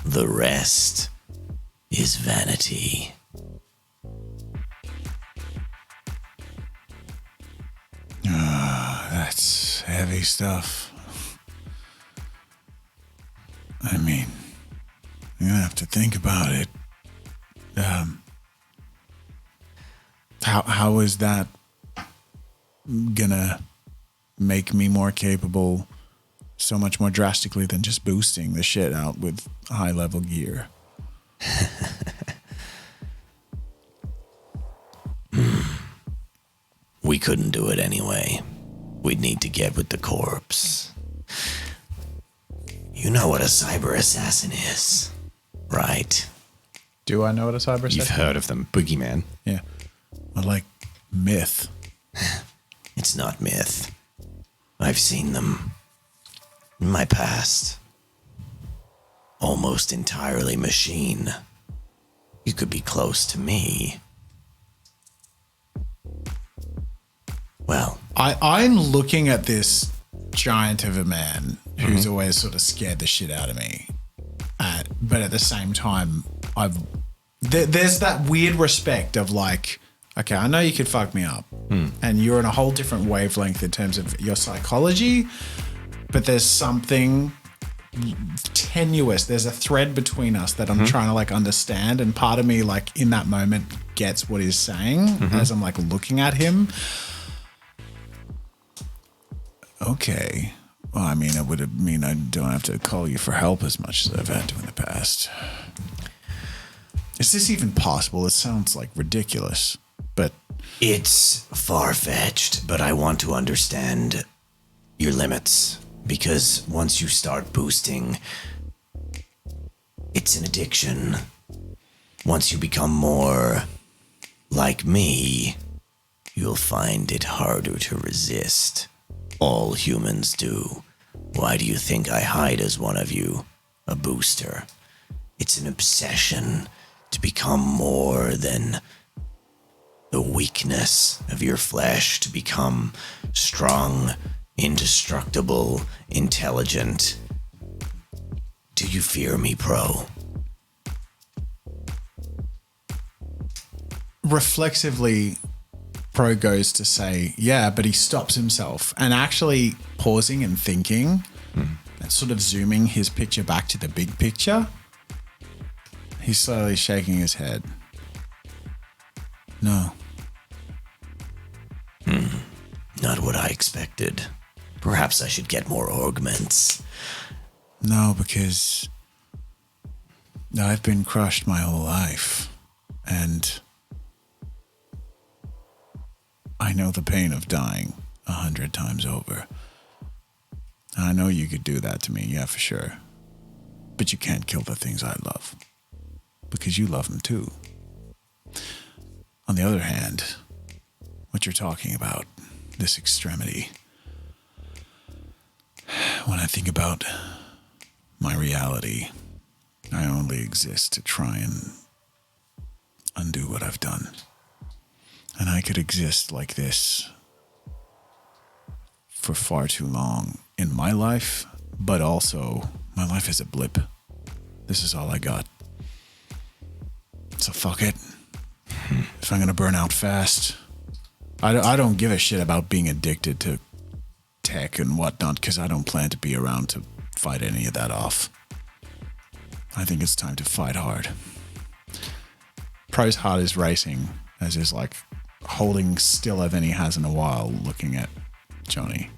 The rest is vanity. That's heavy stuff. I mean, you're gonna have to think about it. How is that gonna make me more capable so much more drastically than just boosting the shit out with high level gear? We couldn't do it anyway. We'd need to get with the corpse. You know what a cyber assassin is, right? Do I know what a cyber assassin? You've heard of them, Boogeyman. Yeah. Or like myth. It's not myth. I've seen them in my past. Almost entirely machine. You could be close to me. Well, I'm looking at this giant of a man who's always sort of scared the shit out of me. But at the same time, there's that weird respect of like, okay, I know you could fuck me up and you're in a whole different wavelength in terms of your psychology, but there's something tenuous. There's a thread between us that I'm trying to like understand. And part of me like in that moment gets what he's saying as I'm like looking at him. Okay. Well, I mean, it would mean I don't have to call you for help as much as I've had to in the past. Is this even possible? It sounds like ridiculous. It's far-fetched, but I want to understand your limits. Because once you start boosting, it's an addiction. Once you become more like me, you'll find it harder to resist. All humans do. Why do you think I hide as one of you? A booster. It's an obsession to become more than the weakness of your flesh, to become strong, indestructible, intelligent. Do you fear me, Pro? Reflexively, Pro goes to say, yeah, but he stops himself and actually pausing and thinking and sort of zooming his picture back to the big picture. He's slowly shaking his head. No. Not what I expected. Perhaps I should get more augments. No, because I've been crushed my whole life. And I know the pain of dying 100 times over. I know you could do that to me, yeah, for sure. But you can't kill the things I love. Because you love them too. On the other hand, what you're talking about, this extremity, when I think about my reality, I only exist to try and undo what I've done. And I could exist like this for far too long in my life, but also my life is a blip. This is all I got. So fuck it. If I'm gonna burn out fast, I don't give a shit about being addicted to tech and whatnot, because I don't plan to be around to fight any of that off. I think it's time to fight hard. Pro's heart is racing as he's like holding stiller than he has in a while, looking at Johnny.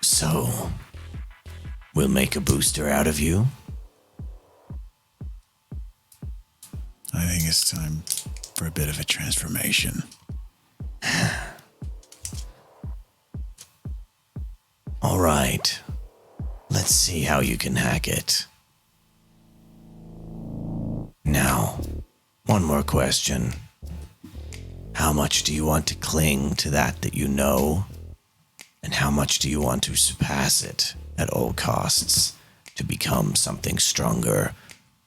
So, we'll make a booster out of you? I think it's time for a bit of a transformation. All right. Let's see how you can hack it. Now, one more question. How much do you want to cling to that you know? And how much do you want to surpass it at all costs to become something stronger,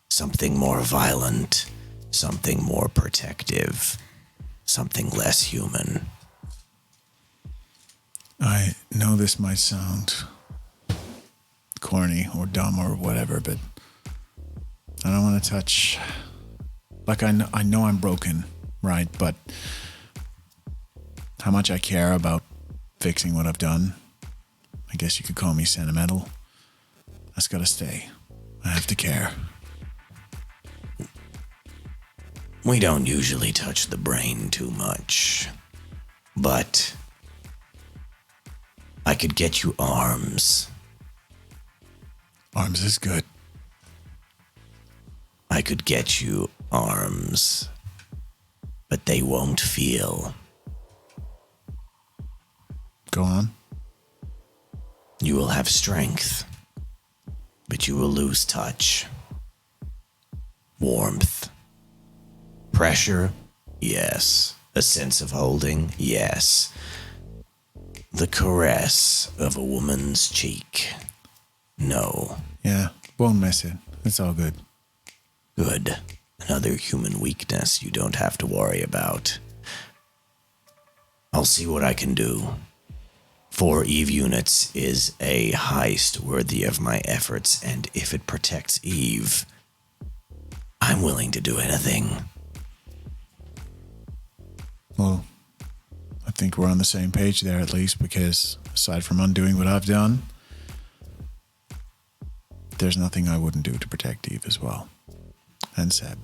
something more violent, something more protective, something less human? I know this might sound corny or dumb or whatever, but I don't want to touch. Like, I know I'm broken, right? But how much I care about fixing what I've done, I guess you could call me sentimental. That's gotta stay. I have to care. We don't usually touch the brain too much, but I could get you arms. Arms is good. I could get you arms, but they won't feel. Go on. You will have strength, but you will lose touch. Warmth. Pressure, yes. A sense of holding, yes. The caress of a woman's cheek, no. Yeah, won't miss it. It's all good. Good. Another human weakness you don't have to worry about. I'll see what I can do. 4 Eve units is a heist worthy of my efforts, and if it protects Eve, I'm willing to do anything. Well, I think we're on the same page there at least, because aside from undoing what I've done, there's nothing I wouldn't do to protect Eve as well. And Seb.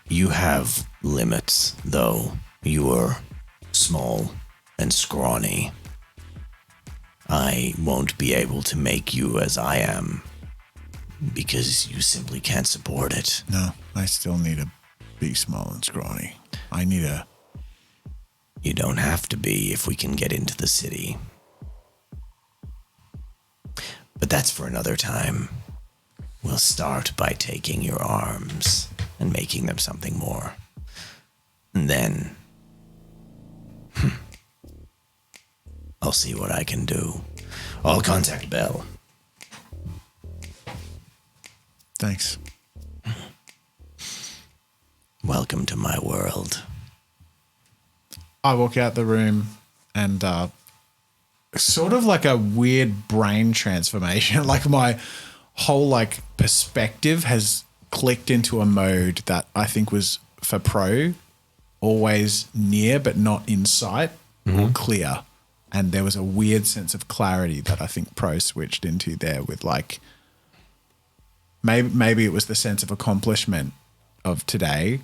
You have limits, though. You are small and scrawny. I won't be able to make you as I am, because you simply can't support it. No, I still need to be small and scrawny. I need a You don't have to be if we can get into the city. But that's for another time. We'll start by taking your arms and making them something more. And then I'll see what I can do. I'll contact Belle. Thanks. Welcome to my world. I walk out the room and sort of like a weird brain transformation. Like my whole like perspective has clicked into a mode that I think was for Pro always near but not in sight or clear. And there was a weird sense of clarity that I think Pro switched into there with like maybe it was the sense of accomplishment of today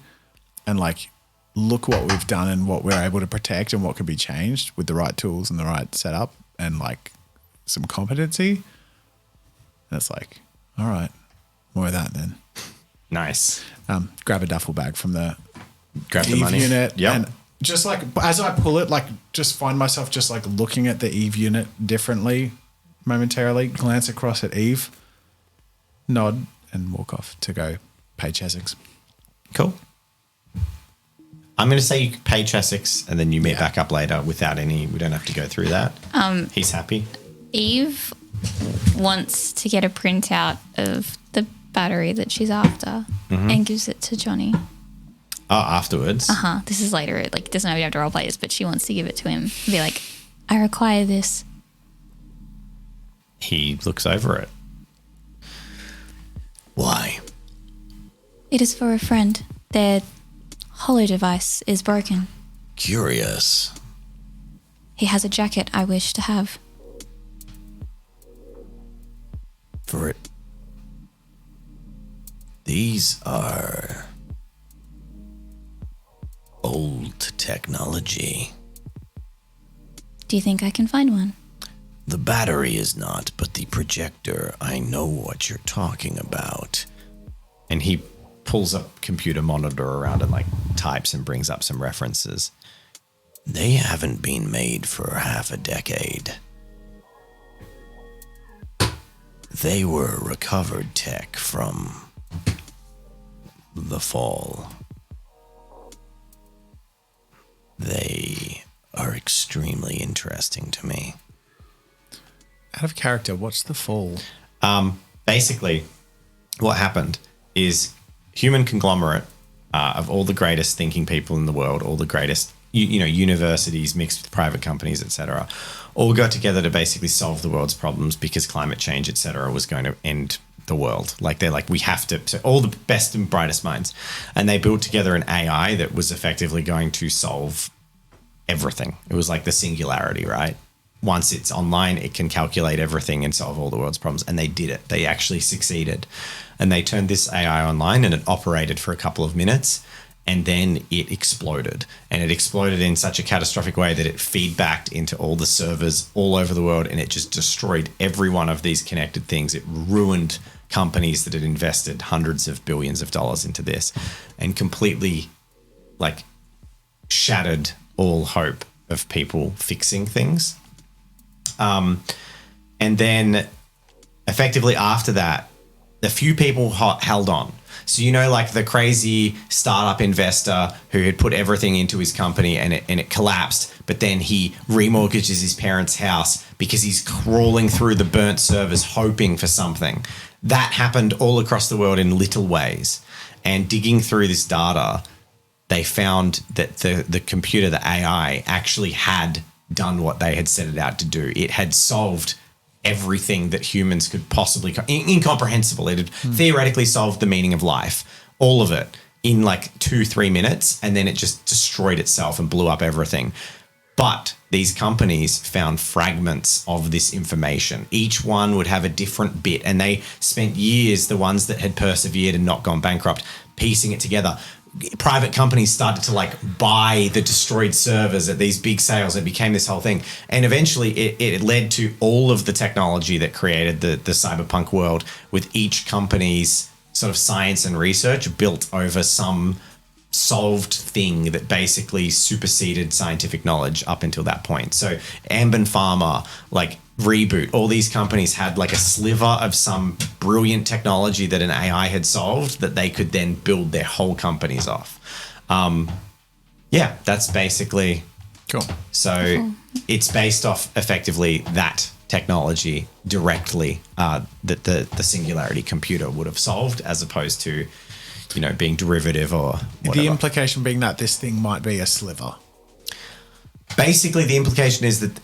and like look what we've done and what we're able to protect and what can be changed with the right tools and the right setup and like some competency. And it's like, all right, more of that then. Nice. Grab a duffel bag from the Grab the Eve money. unit. Yep. And just like as I pull it, like just find myself just like looking at the Eve unit differently momentarily, glance across at Eve, nod and walk off to go pay Chessex. Cool. I'm going to say you pay Chessex and then you meet back up later without any, we don't have to go through that. He's happy. Eve wants to get a printout of the battery that she's after and gives it to Johnny. Oh, afterwards. This is later. It like doesn't know we have to roleplay this, but she wants to give it to him and be like, I require this. He looks over it. Why? It is for a friend. Their holo device is broken. Curious. He has a jacket I wish to have. For it. These are old technology. Do you think I can find one? The battery is not, but the projector, I know what you're talking about. And he pulls up computer monitor around and like types and brings up some references. They haven't been made for half a decade. They were recovered tech from the fall. They are extremely interesting to me. Out of character, what's the fall? Basically, what happened is human conglomerate of all the greatest thinking people in the world, all the greatest universities mixed with private companies, etc., all got together to basically solve the world's problems because climate change, etc., was going to end the world. Like they're like, we have to, so all the best and brightest minds. And they built together an AI that was effectively going to solve everything. It was like the singularity, right? Once it's online, it can calculate everything and solve all the world's problems. And they did it. They actually succeeded. And they turned this AI online and it operated for a couple of minutes. And then it exploded. And it exploded in such a catastrophic way that it feedbacked into all the servers all over the world. And it just destroyed every one of these connected things. It ruined companies that had invested hundreds of billions of dollars into this and completely like shattered all hope of people fixing things. And then effectively after that, a few people held on. So, like the crazy startup investor who had put everything into his company and it collapsed, but then he remortgages his parents' house because he's crawling through the burnt servers hoping for something. That happened all across the world in little ways. And digging through this data, they found that the computer, the AI, actually had done what they had set it out to do. It had solved everything that humans could possibly, incomprehensible. It had theoretically solved the meaning of life, all of it in like 2-3 minutes. And then it just destroyed itself and blew up everything. But these companies found fragments of this information. Each one would have a different bit. And they spent years, the ones that had persevered and not gone bankrupt, piecing it together. Private companies started to like buy the destroyed servers at these big sales. It became this whole thing. And eventually it led to all of the technology that created the cyberpunk world, with each company's sort of science and research built over some solved thing that basically superseded scientific knowledge up until that point. So Ambon Pharma, like Reboot, all these companies had like a sliver of some brilliant technology that an AI had solved that they could then build their whole companies off. Yeah, that's basically Cool. so it's based off effectively that technology directly that the singularity computer would have solved, as opposed to, you know, being derivative or whatever. The implication being that this thing might be a sliver. Basically, the implication is that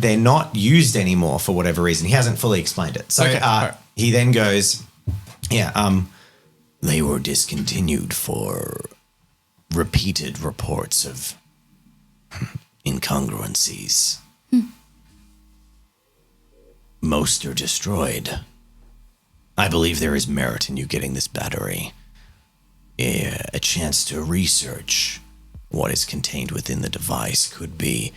they're not used anymore for whatever reason. He hasn't fully explained it. So Okay, alright. he then goes, they were discontinued for repeated reports of incongruencies. Most are destroyed. I believe there is merit in you getting this battery. A chance to research what is contained within the device could be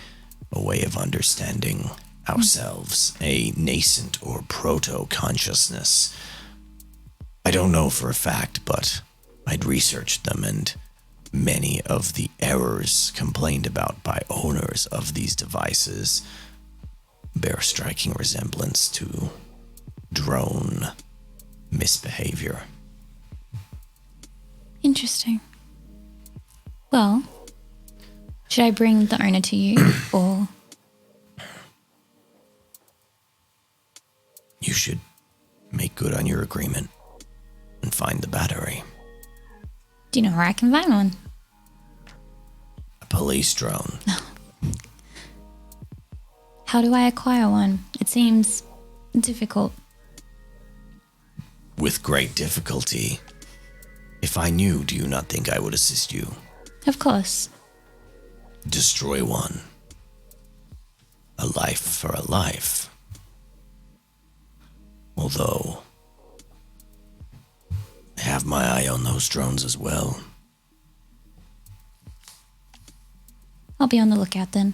a way of understanding ourselves, a nascent or proto-consciousness. I don't know for a fact, but I'd researched them, and many of the errors complained about by owners of these devices bear striking resemblance to drone misbehavior. Interesting. Well, should I bring the owner to you, or You should make good on your agreement and find the battery. do you know where I can find one? A police drone. How do I acquire one? It seems difficult. With great difficulty. If I knew, do you not think I would assist you? Of course. Destroy one. A life for a life. Although, I have my eye on those drones as well. I'll be on the lookout then.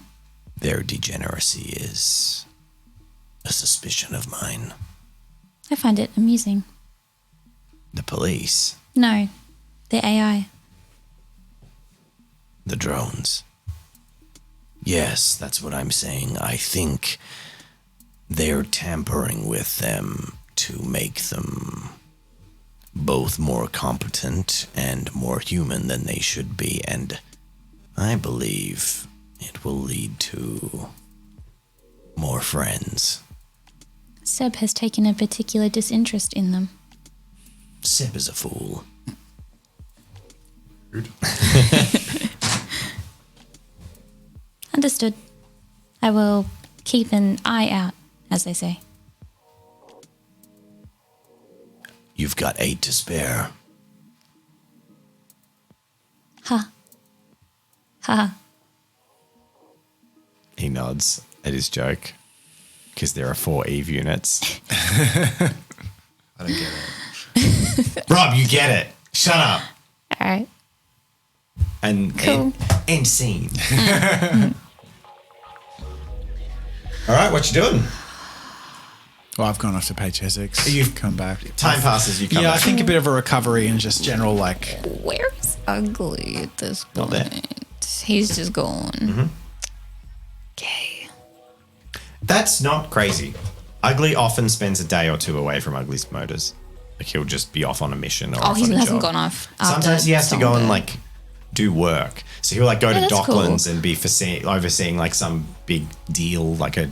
Their degeneracy is a suspicion of mine. I find it amusing. The police, No, the AI. the drones. Yes, that's what I'm saying. I think they're tampering with them to make them both more competent and more human than they should be, and I believe it will lead to more friends. Seb has taken a particular disinterest in them. Seb is a fool. Understood. I will keep an eye out, as they say. You've got 8 to spare. Ha. Ha. He nods at his joke because there are 4 Eve units. I don't get it. Rob, you get it. Shut up. All right. And Cool. end scene. All right, what you doing? Well, I've gone off to page Essex. You've come back. Time passes, you come Yeah, I back. think a bit of a recovery and just general like. Where's Ugly at this Not there. point? He's just gone. Okay. That's not crazy. Ugly often spends a day or 2 away from Ugly's motors. Like he'll just be off on a mission or Oh, off he on a hasn't job. gone off. Sometimes he has to go and like do work. So he'll like go to that's Docklands cool. and be overseeing like some big deal, like a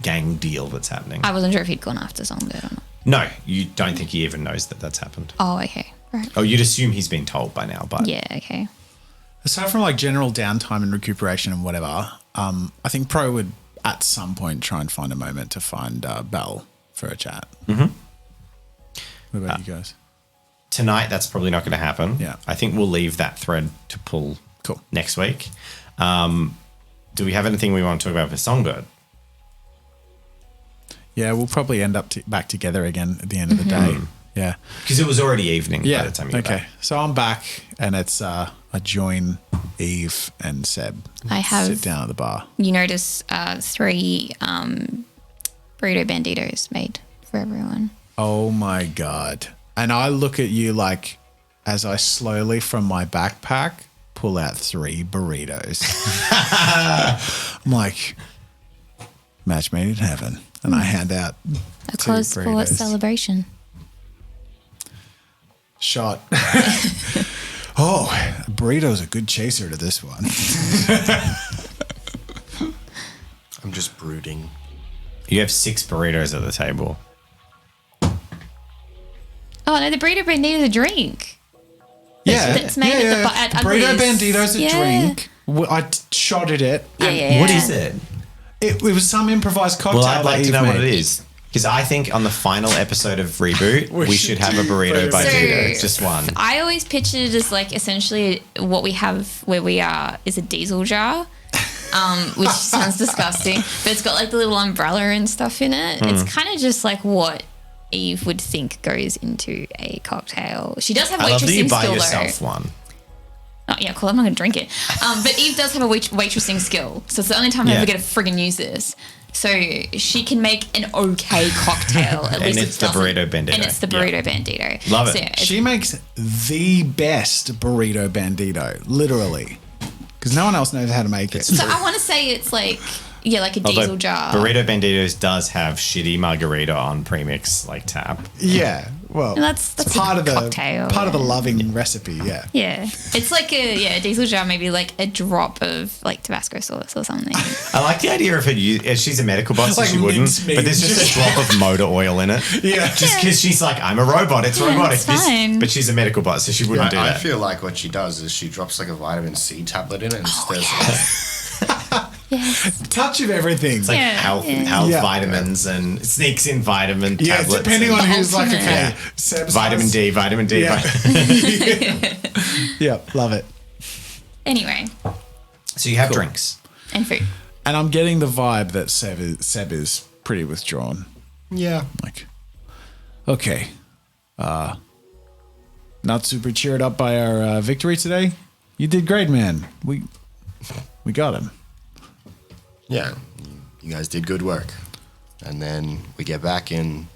gang deal that's happening. I wasn't sure if he'd gone after Songbird or not. No, you don't think he even knows that that's happened. Oh, okay. Right. Oh, you'd assume he's been told by now, but Yeah, okay. Aside from like general downtime and recuperation and whatever, I think Pro would at some point try and find a moment to find Belle for a chat. Mm-hmm. What about you guys? tonight that's probably not going to happen. Yeah. I think we'll leave that thread to pull Cool. next week. Do we have anything we want to talk about for Songbird? Yeah, we'll probably end up back together again at the end of the day. Yeah. Because it was already evening Yeah. by the time you got Okay. back. So I'm back, and it's I join Eve and Seb. I have- sit down at the bar. You notice 3 burrito banditos made for everyone. Oh my god! And I look at you like as I slowly from my backpack pull out 3 burritos. I'm like, match made in heaven. And I hand out A 2 cause for burritos. celebration. Shot. Oh, a burrito's a good chaser to this one. I'm just brooding. You have 6 burritos at the table. Oh no, the burrito brand needed a drink. Yeah. That's made at Burrito Uglies. Bandito's a Yeah. drink. I shotted it. Yeah. What is it? It was some improvised cocktail. Well, I'd like that to know Eve what it made. is. Because I think on the final episode of Reboot, we should have a burrito by So- Dito. Just one. I always pictured it as like essentially what we have where we are is a diesel jar, which sounds disgusting, but it's got like the little umbrella and stuff in it. It's kind of just like what Eve would think goes into a cocktail. She does have I love that you waitressing buy skill yourself though. one. Oh, yeah, cool. I'm not going to drink it. But Eve does have a waitressing skill. So it's the only time I Yeah. ever get to friggin' use this. So she can make an okay cocktail. At And least it's it the doesn't- burrito bandito. And it's the burrito bandito. Love it. So, yeah, it's- She makes the best burrito bandito, literally. Because no one else knows how to make it. so I want to say it's like, yeah, like a Although diesel jar. Burrito Banditos does have shitty margarita on premix like tap. Yeah. Well, And that's it's a part of the cocktail, part of the yeah. loving recipe, yeah. Yeah. It's like a diesel jar, maybe like a drop of like Tabasco sauce or something. I like the idea of her. She's a medical bot, so Like she wouldn't. mincemeat. But there's just a drop of motor oil in it. Yeah. Just because she's like, I'm a robot. It's robotic. it's fine. But she's a medical bot, so she wouldn't do I that. feel like what she does is she drops like a vitamin C tablet in it and stirs it up. Yes. Touch of everything. It's like Yeah, health Yeah. vitamins and it sneaks in vitamin yeah, tablets. depending and on who's like, ultimate. okay, Yeah. Seb's vitamin house. D, vitamin D. Yeah. vitamin- Yeah, love it. Anyway, So you have drinks. and food. And I'm getting the vibe that Seb is pretty withdrawn. Yeah. Like, okay, not super cheered up by our victory today. You did great, man. We got him. Yeah. You guys did good work. And then we get back in.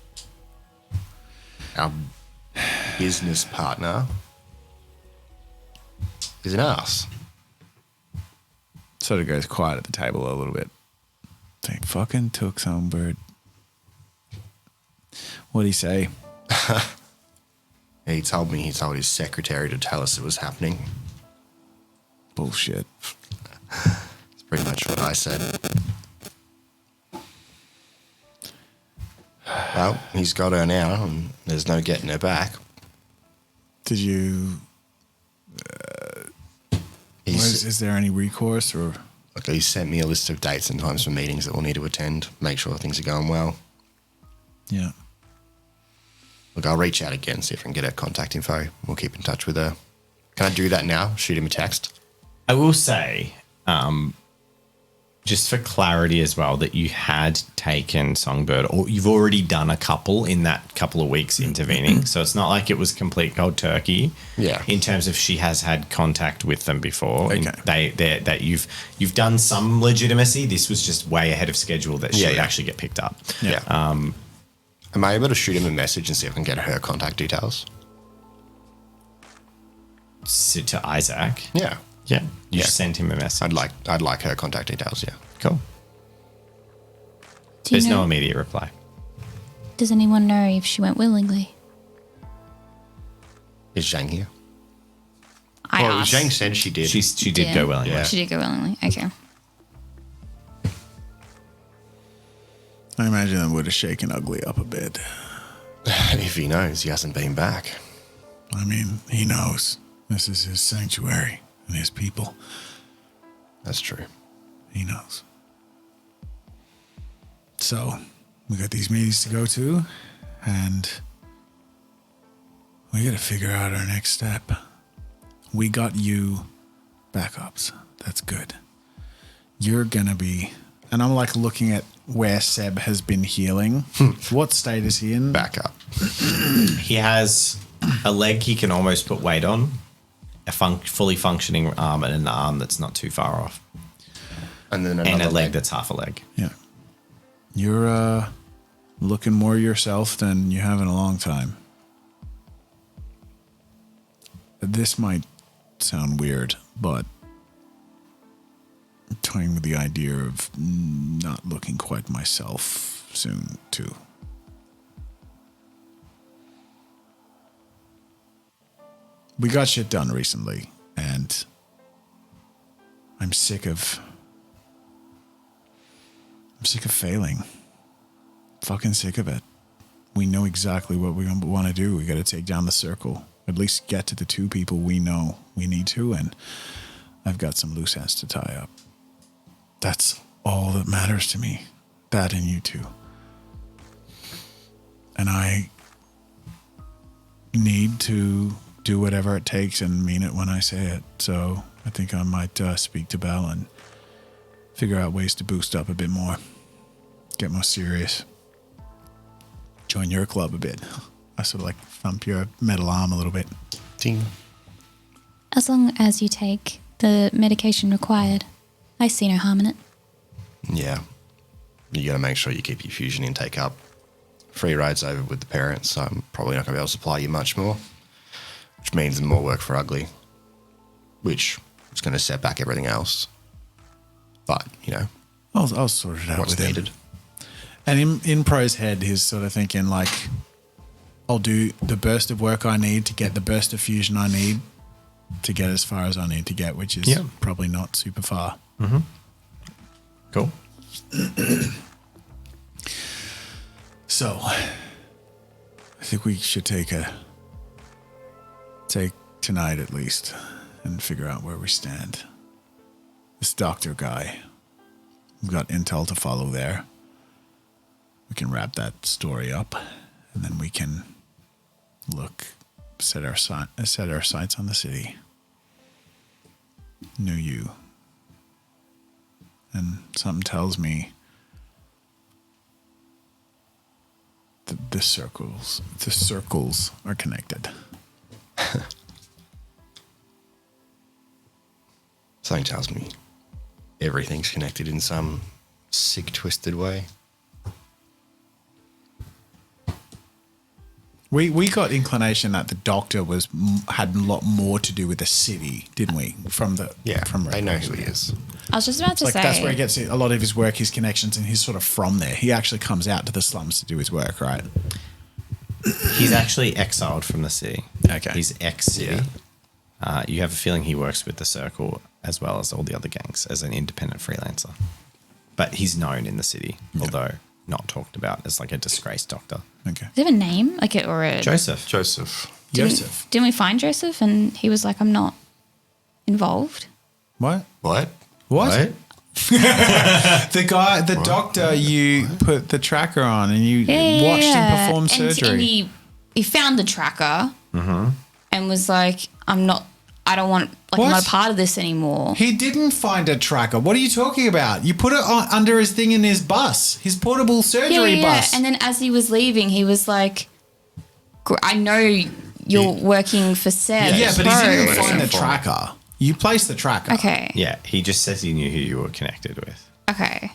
Our business partner is an ass. Sort of goes quiet at the table a little bit. They fucking took some bird. What'd he say? He told his secretary to tell us it was happening. Bullshit. That's pretty much what I said. Well, he's got her now, and there's no getting her back. Did you? Is there any recourse or? Look, he sent me a list of dates and times for meetings that we'll need to attend, make sure things are going well. Yeah. Look, I'll reach out again, see if I can get her contact info. We'll keep in touch with her. Can I do that now? Shoot him a text? I will say, just for clarity as well, that you had taken Songbird, or you've already done a couple in that couple of weeks intervening. So it's not like it was complete cold turkey. Yeah. In terms of she has had contact with them before. Okay. And that you've done some legitimacy. This was just way ahead of schedule that she Yeah, would yeah. actually get picked up. Yeah. Am I able to shoot him a message and see if I can get her contact details? So to Isaac. Yeah. Yeah. You Yeah. sent him a message. I'd like her contact details, yeah. Cool. Do you There's know, no immediate reply. Does anyone know if she went willingly? Is Zhang here? I Well, asked. Zhang said she did. She did Yeah. go willingly. Yeah. She did go willingly. Okay. I imagine that would have shaken Ugly up a bit. If he knows, he hasn't been back. I mean, he knows this is his sanctuary and his people. That's true. He knows. So, we got these meetings to go to, and we got to figure out our next step. We got you backups. That's good. You're going to be, and I'm like looking at where Seb has been healing. What state is he in? Back up. He has a leg he can almost put weight on, a fully functioning arm, and an arm that's not too far off, And then and another a leg that's half a leg. Yeah. You're looking more yourself than you have in a long time. this might sound weird, but I'm toying with the idea of not looking quite myself soon, too. We got shit done recently, and I'm sick of failing. Fucking sick of it. We know exactly what we want to do. We got to take down the circle. At least get to the two people we know we need to, and I've got some loose ends to tie up. That's all that matters to me. That and you two. And I need to do whatever it takes and mean it when I say it. So I think I might speak to Belle and figure out ways to boost up a bit more. Get more serious. Join your club a bit. I sort of like thump your metal arm a little bit. Ding. As long as you take the medication required, I see no harm in it. Yeah. You got to make sure you keep your fusion intake up. Free rides over with the parents, so I'm probably not going to be able to supply you much more. Which means more work for Ugly. Which is going to set back everything else. But, you know, I'll sort it out what's with him. needed. And in Pro's head, he's sort of thinking like, I'll do the burst of work I need to get the burst of fusion I need to get as far as I need to get, which is probably not super far. Mm-hmm. Cool. So, I think we should take tonight at least and figure out where we stand. This doctor guy, we've got intel to follow there. We can wrap that story up, and then we can set our sights on the city. Knew you. And something tells me that the circles are connected. Something tells me everything's connected in some sick, twisted way. We got inclination that the doctor had a lot more to do with the city, didn't we? From They know who he is. I was just about to say. That's where he gets a lot of his work, his connections, and he's sort of from there. He actually comes out to the slums to do his work, right? He's actually exiled from the city. Okay. He's ex-city. Yeah. You have a feeling he works with the Circle as well as all the other gangs as an independent freelancer. But he's known in the city, although not talked about as like a disgraced doctor. Okay. Does he have a name? Or a Joseph. Didn't we find Joseph and he was like, I'm not involved? What? What? The doctor you put the tracker on and you watched him perform surgery. And he found the tracker and was like, I'm not a part of this anymore. He didn't find a tracker. What are you talking about? You put it under his thing in his bus, his portable surgery bus. And then as he was leaving, he was like, I know you're working for Seb. Yeah, but he didn't find the Info. tracker. You placed the tracker. Okay. Yeah, he just says he knew who you were connected with. Okay.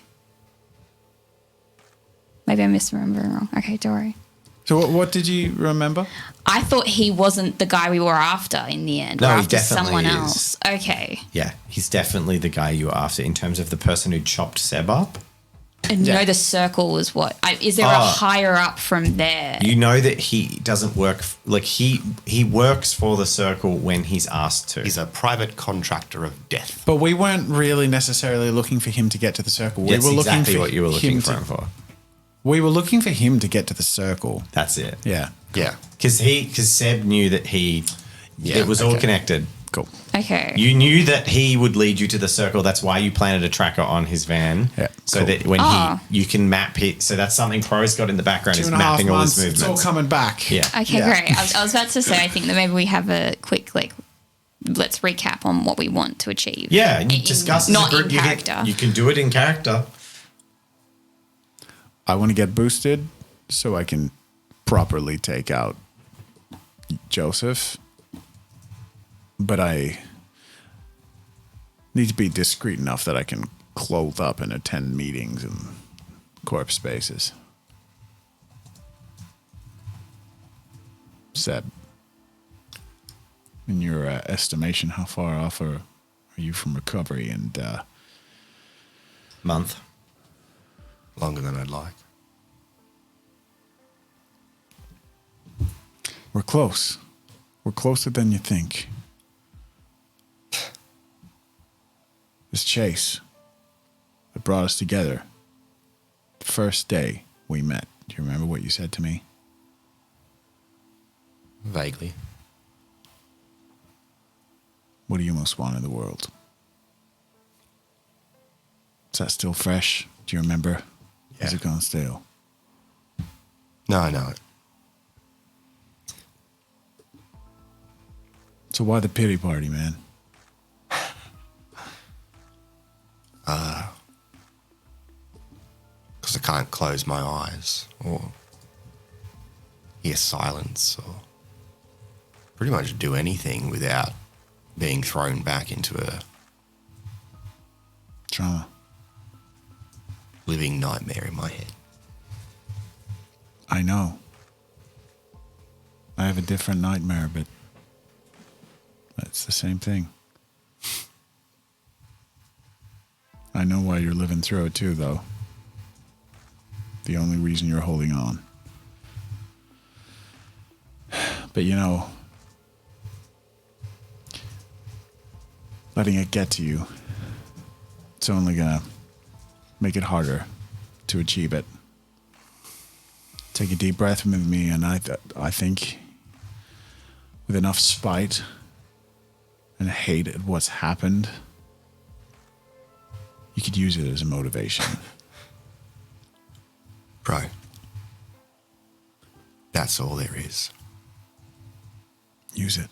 Maybe I'm misremembering wrong. Okay, don't worry. So what did you remember? I thought he wasn't the guy we were after in the end. No, we're he after definitely someone is. else. Okay. Yeah, he's definitely the guy you were after in terms of the person who chopped Seb up. And Yeah. no, the circle was what? Is there a higher up from there? You know that he doesn't work, he works for the Circle when he's asked to. He's a private contractor of death. But we weren't really necessarily looking for him to get to the circle. That's we were looking exactly for what you were looking him for him for. We were looking for him to get to the circle. That's it. Yeah. Yeah. Because Seb knew that it was all connected. Cool. Okay. You knew that he would lead you to the Circle. That's why you planted a tracker on his van. Yeah, So cool. that when Oh. you can map it. So that's something Pro's got in the background is 2.5 mapping all his months. It's all movements. coming back. Yeah. Okay, Yeah. great. I was about to say, I think that maybe we have a quick, let's recap on what we want to achieve. Yeah, and you discuss as a not group, in you character. you can do it in character. I want to get boosted so I can properly take out Joseph. But I need to be discreet enough that I can clothe up and attend meetings and corp spaces. Seb. in your estimation, how far off are you from recovery? And Month. Longer than I'd like. we're close. We're closer than you think. This chase that brought us together. The first day we met. Do you remember what you said to me? Vaguely. What do you most want in the world? Is that still fresh? Do you remember? Yeah. Is it gone stale? No, I know it. So why the pity party, man? Because I can't close my eyes or hear silence or pretty much do anything without being thrown back into a Trauma. living nightmare in my head. I know. I have a different nightmare, but it's the same thing. I know why you're living through it too, though. The only reason you're holding on. But you know, letting it get to you, it's only gonna make it harder to achieve it. Take a deep breath with me, and I think with enough spite and hate at what's happened, you could use it as a motivation. Bro, that's all there is. Use it.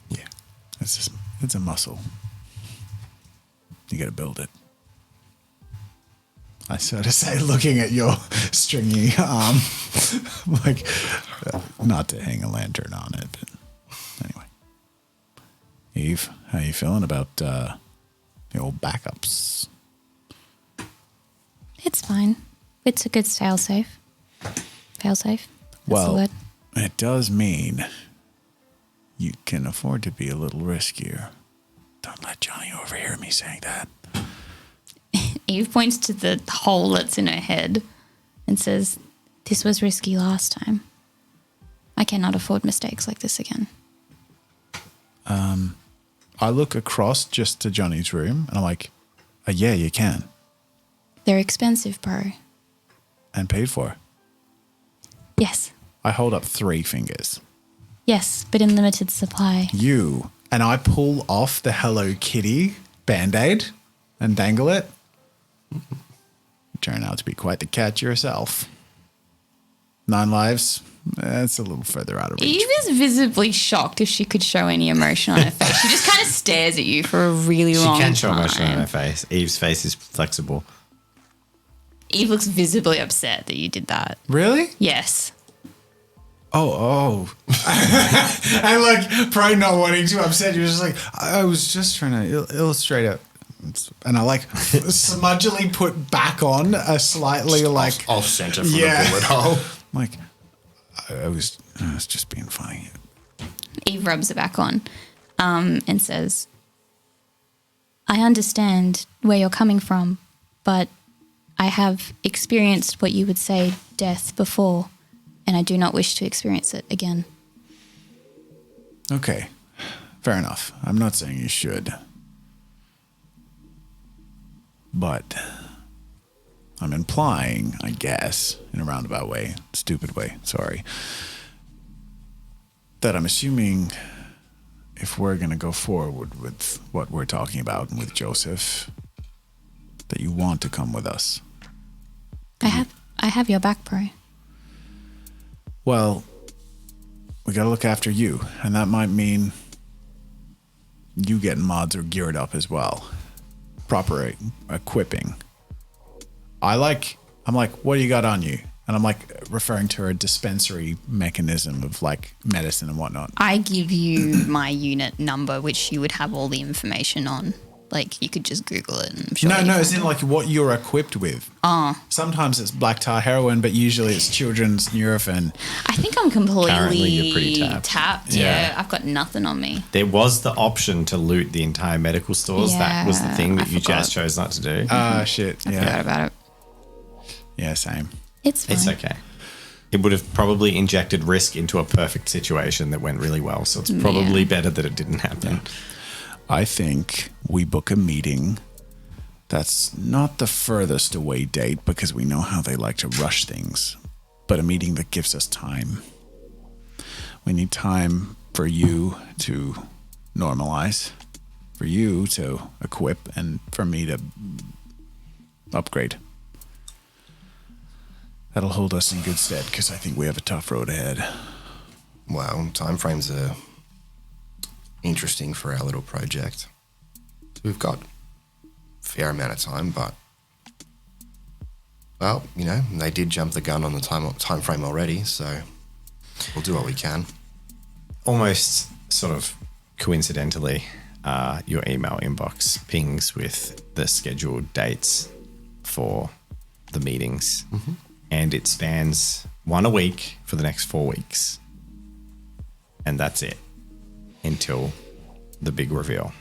Yeah. It's a muscle. You gotta build it. I sort of say, looking at your stringy arm, like, not to hang a lantern on it, but anyway. Eve, how you feeling about the old backups? It's fine. It's a good failsafe. Failsafe. That's the Well, word. it does mean you can afford to be a little riskier. Don't let Johnny overhear me saying that. Eve points to the hole that's in her head and says, "This was risky last time. I cannot afford mistakes like this again." I look across just to Johnny's room and I'm like, yeah, you can. They're expensive, bro. And paid for. Yes. I hold up 3 fingers. Yes, but in limited supply. You. And I pull off the Hello Kitty Band-Aid and dangle it. You turn out to be quite the catch yourself. 9 lives. That's a little further out of reach. Eve is visibly shocked if she could show any emotion on her face. She just kind of stares at you for a really She long time. can show emotion on her face. Eve's face is flexible. Eve looks visibly upset that you did that. Really? Yes. Oh. And like, probably not wanting to upset you. Just like, I was just trying to illustrate it. And I like smudgely put back on a slightly like Off center from Yeah. the bullet hole. like I was just being funny. Eve rubs it back on and says, "I understand where you're coming from, but I have experienced what you would say death before, and I do not wish to experience it again." Okay, fair enough. I'm not saying you should, but I'm implying, I guess, in a roundabout way, stupid way, sorry, that I'm assuming if we're going to go forward with what we're talking about and with Joseph, that you want to come with us. I have your back, bro. Well, we got to look after you, and that might mean you getting mods or geared up as well. Proper equipping. I'm like, what do you got on you? And I'm like referring to a dispensary mechanism of like medicine and whatnot. I give you my unit number, which you would have all the information on Like you could just Google it. And I'm sure No, you no, find as in it. like what you're equipped with. Oh, Sometimes it's black tar heroin, but usually it's children's Nurofen. I think I'm Currently, completely you're pretty tapped. Yeah, I've got nothing on me. There was the option to loot the entire medical stores. That was the thing that I you forgot. just chose not to do. Ah, shit. I forgot Yeah. about it. Yeah, same. It's fine. It's okay. It would have probably injected risk into a perfect situation that went really well. So it's probably better that it didn't happen. I think we book a meeting that's not the furthest away date because we know how they like to rush things, but a meeting that gives us time. We need time for you to normalize, for you to equip, and for me to upgrade. That'll hold us in good stead because I think we have a tough road ahead. Well, timeframes are interesting for our little project. We've got a fair amount of time, but well, you know, they did jump the gun on the time frame already, so we'll do what we can. Almost sort of coincidentally, your email inbox pings with the scheduled dates for the meetings. Mm-hmm. And it spans one a week for the next 4 weeks. And that's it until the big reveal.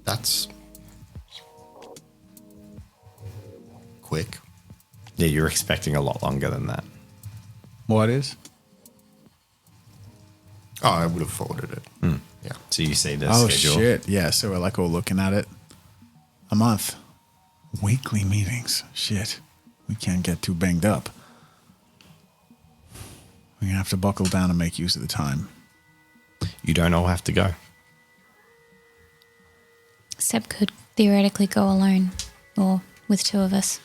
That's quick. Yeah, you're expecting a lot longer than that. What is? Oh, I would have forwarded it. Yeah. So you see the Oh, schedule. shit. Yeah, so we're like all looking at it. A month. Weekly meetings. Shit. We can't get too banged up. We're going to have to buckle down and make use of the time. You don't all have to go. Seb could theoretically go alone or with two of us.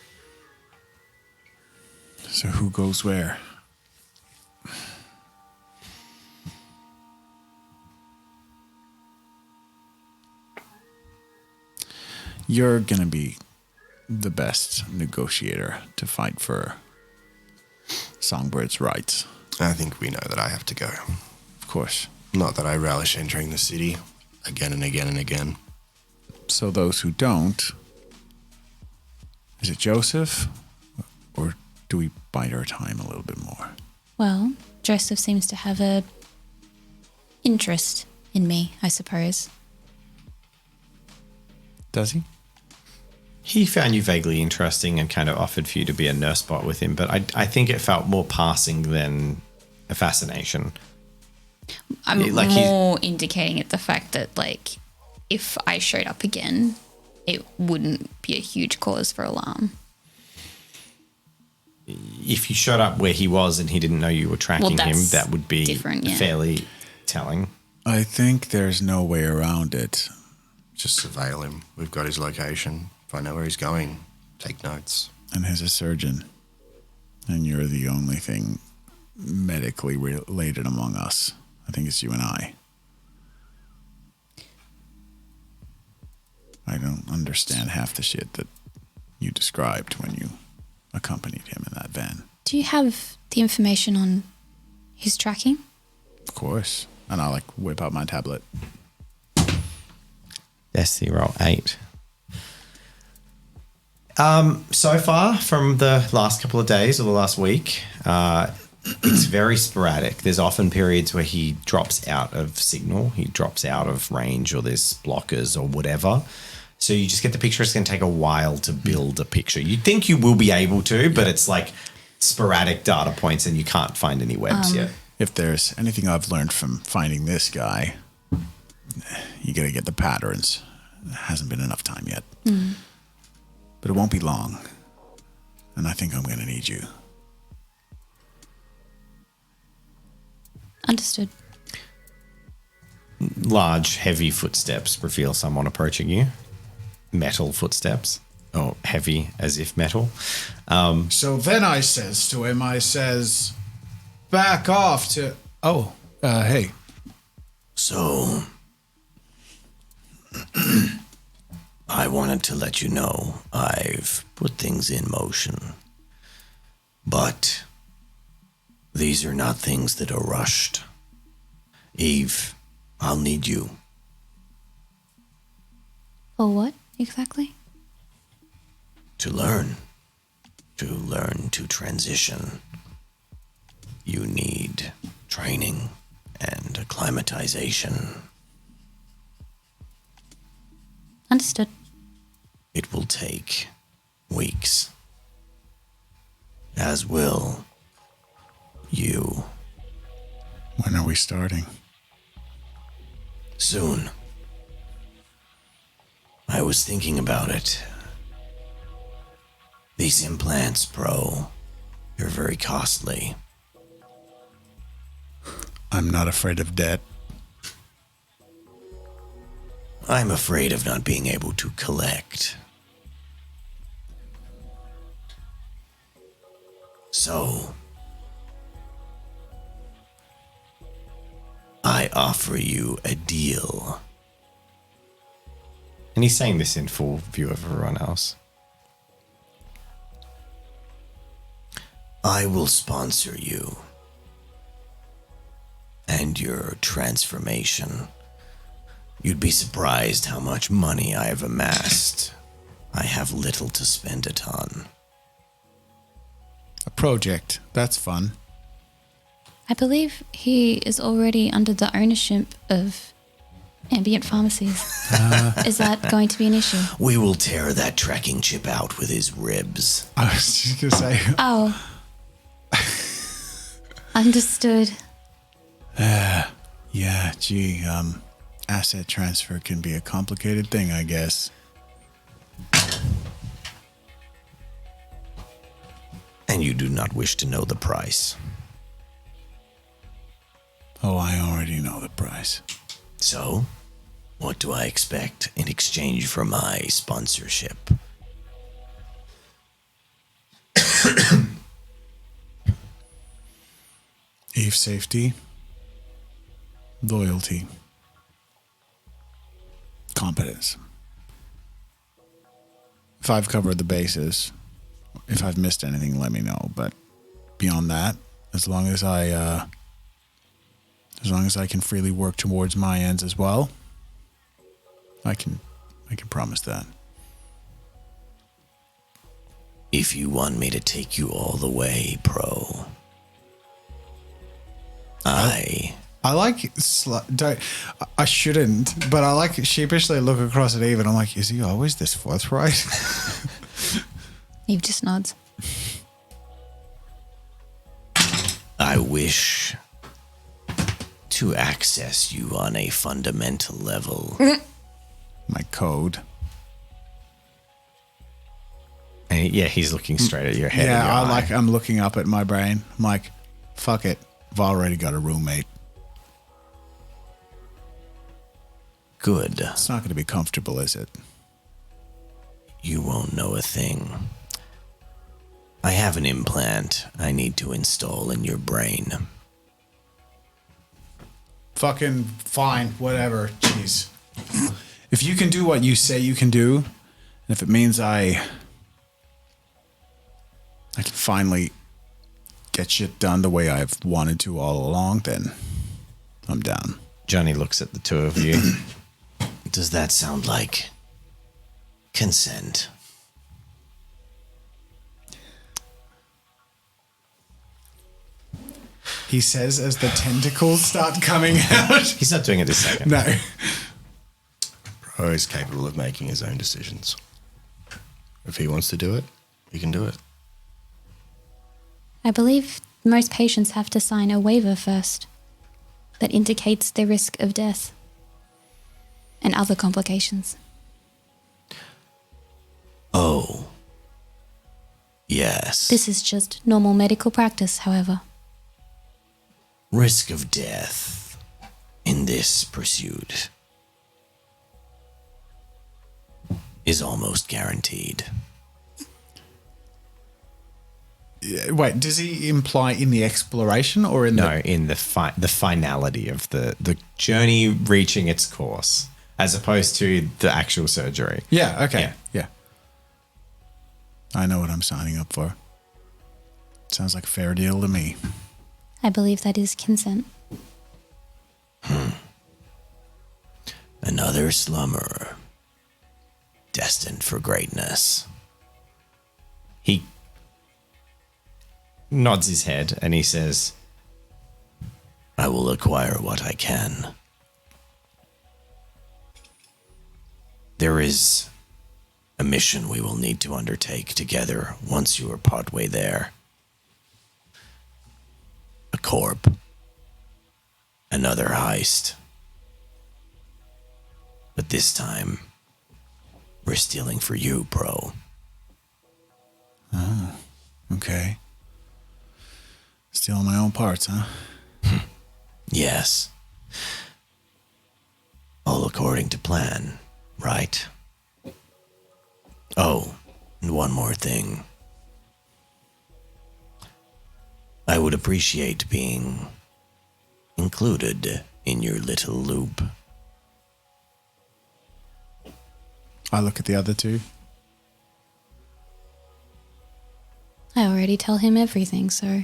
So who goes where? You're going to be the best negotiator to fight for Songbird's rights. I think we know that I have to go. Of course. Not that I relish entering the city again and again and again. So those who don't, is it Joseph? Or do we bide our time a little bit more? Well, Joseph seems to have a interest in me, I suppose. Does he? He found you vaguely interesting and kind of offered for you to be a nurse bot with him, but I think it felt more passing than a fascination. I'm Yeah, like he's- more indicating at the fact that, like, if I showed up again, it wouldn't be a huge cause for alarm. If you showed up where he was and he didn't know you were tracking him, that's that would be different, yeah. fairly telling. I think there's no way around it. Just surveil him. We've got his location. If I know where he's going, take notes. And he's a surgeon. And you're the only thing medically related among us. I think it's you and I. I don't understand half the shit that you described when you accompanied him in that van. Do you have the information on his tracking? Of course. And I like whip out my tablet. Destiny roll 8. So far from the last couple of days or the last week, it's very sporadic. There's often periods where he drops out of signal, he drops out of range, or there's blockers or whatever. So you just get the picture. It's going to take a while to build a picture. You'd think you will be able to, but it's like sporadic data points and you can't find any webs yet. If there's anything I've learned from finding this guy, you got to get the patterns. There hasn't been enough time yet. But it won't be long. And I think I'm going to need you. Understood. Large, heavy footsteps reveal someone approaching you. Metal footsteps. Or heavy as if metal. So then I says to him, back off to... Oh, hey. So, I wanted to let you know I've put things in motion. But these are not things that are rushed. Eve, I'll need you. For what exactly? To learn. To learn to transition. You need training and acclimatization. Understood. It will take weeks. As will you. When are we starting? Soon. I was thinking about it. These implants, bro, they're very costly. I'm not afraid of debt. I'm afraid of not being able to collect. So, I offer you a deal. And he's saying this in full view of everyone else. I will sponsor you and your transformation. You'd be surprised how much money I have amassed. I have little to spend it on. A project. That's fun. I believe he is already under the ownership of ambient pharmacies. Is that going to be an issue? We will tear that tracking chip out with his ribs. I was just going to say. Oh. Understood. Yeah, gee, asset transfer can be a complicated thing, I guess. And you do not wish to know the price. Oh, I already know the price. So, what do I expect in exchange for my sponsorship? Eve safety, loyalty, competence. If I've covered the bases, if I've missed anything, let me know. But beyond that, as long as I can freely work towards my ends as well, I can promise that. If you want me to take you all the way, pro, I like I shouldn't, but I like sheepishly look across at Eve and I'm like, is he always this forthright? Eve just nods. I wish to access you on a fundamental level. My code. And yeah, he's looking straight at your head. Yeah, and your eye. I'm looking up at my brain. I'm like, fuck it. I've already got a roommate. Good. It's not going to be comfortable, is it? You won't know a thing. I have an implant I need to install in your brain. Fucking fine, whatever. Jeez. If you can do what you say you can do, and if it means I can finally get shit done the way I've wanted to all along, then I'm down. Johnny looks at the two of you. Does that sound like consent? He says as the tentacles start coming out. He's not doing it this second. No. Bro is capable of making his own decisions. If he wants to do it, he can do it. I believe most patients have to sign a waiver first that indicates the risk of death and other complications. Oh. Yes. This is just normal medical practice, however. Risk of death in this pursuit is almost guaranteed. Wait, does he imply in the exploration or in No, in the finality of the journey reaching its course, as opposed to the actual surgery. Yeah, okay. Yeah. I know what I'm signing up for. Sounds like a fair deal to me. I believe that is consent. Another slummer. Destined for greatness. He nods his head and he says, I will acquire what I can. There is a mission we will need to undertake together once you are partway there. A corp. Another heist. But this time, we're stealing for you, bro. Oh, okay. Stealing my own parts, huh? Yes. All according to plan, right? Oh, and one more thing. I would appreciate being included in your little loop. I look at the other two. I already tell him everything, so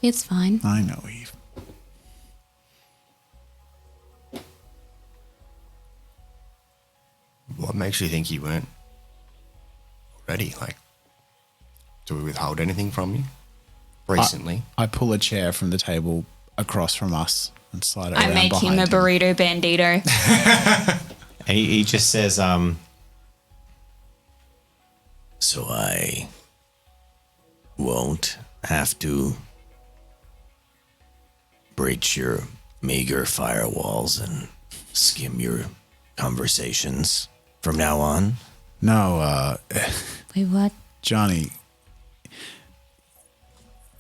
it's fine. I know, Eve. What makes you think you weren't ready? Like, do we withhold anything from you recently? I pull a chair from the table across from us and slide it I around make him behind a burrito bandito. and he just says, So I won't have to breach your meager firewalls and skim your conversations from now on. No, Wait, what? Johnny,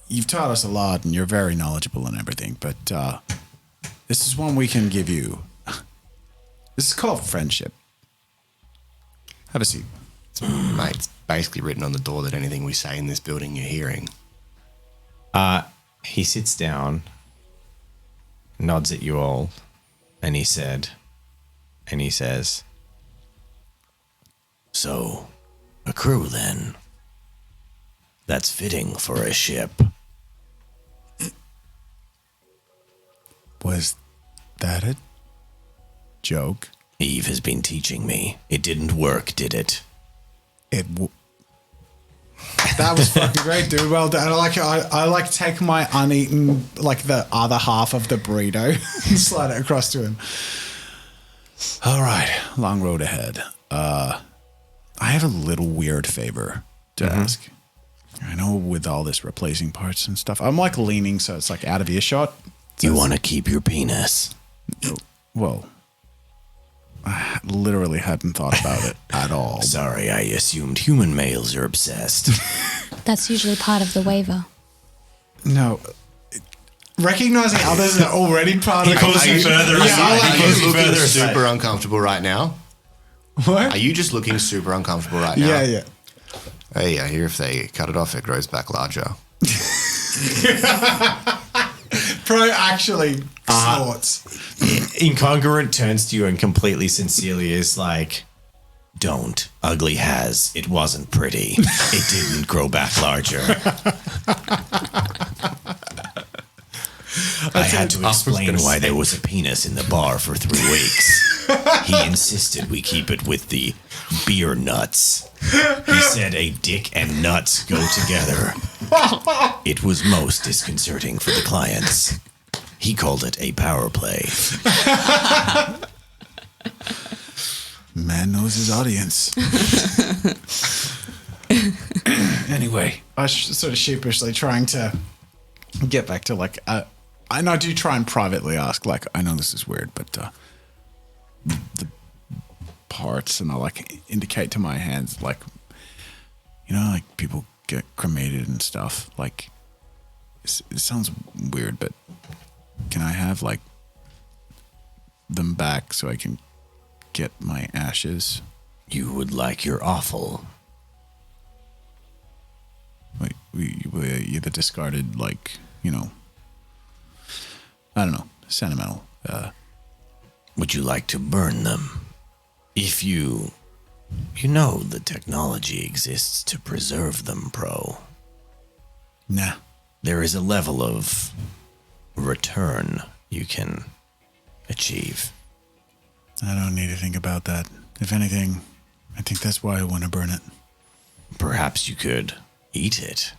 you've taught us a lot and you're very knowledgeable and everything, but this is one we can give you. This is called friendship. Have a seat. Mate, it's basically written on the door that anything we say in this building you're hearing. he sits down, nods at you all, and he says, So, a crew then. That's fitting for a ship. Was that a joke? Eve has been teaching me. It didn't work, did it? That was fucking great, dude. Well done. I like take my uneaten, like the other half of the burrito and slide it across to him. All right, long road ahead. I have a little weird favor to ask. I know with all this replacing parts and stuff, I'm like leaning so it's like out of earshot. You want to keep your penis? Well, I literally hadn't thought about it at all. Sorry, I assumed human males are obsessed. That's usually part of the waiver. No. Recognizing others are already part of the conversation. Are you looking further super uncomfortable right now? What? Are you just looking super uncomfortable right now? Yeah. Hey, I hear if they cut it off, it grows back larger. Pro actually snorts. Incongruent turns to you and completely sincerely is like, Don't. Ugly has. It wasn't pretty. It didn't grow back larger. I had to explain why there was a penis in the bar for 3 weeks. He insisted we keep it with the beer nuts. He said a dick and nuts go together. It was most disconcerting for the clients. He called it a power play. Man knows his audience. Anyway, I was sort of sheepishly trying to get back to like, and I do try and privately ask, like, I know this is weird, but the parts, and I like indicate to my hands, like, you know, like people get cremated and stuff. Like, it sounds weird, but can I have like them back so I can get my ashes? You would like your offal. Wait, you the discarded, like, you know, I don't know, sentimental. Would you like to burn them? If you know the technology exists to preserve them, pro. Nah. There is a level of return you can achieve. I don't need to think about that. If anything, I think that's why I want to burn it. Perhaps you could eat it.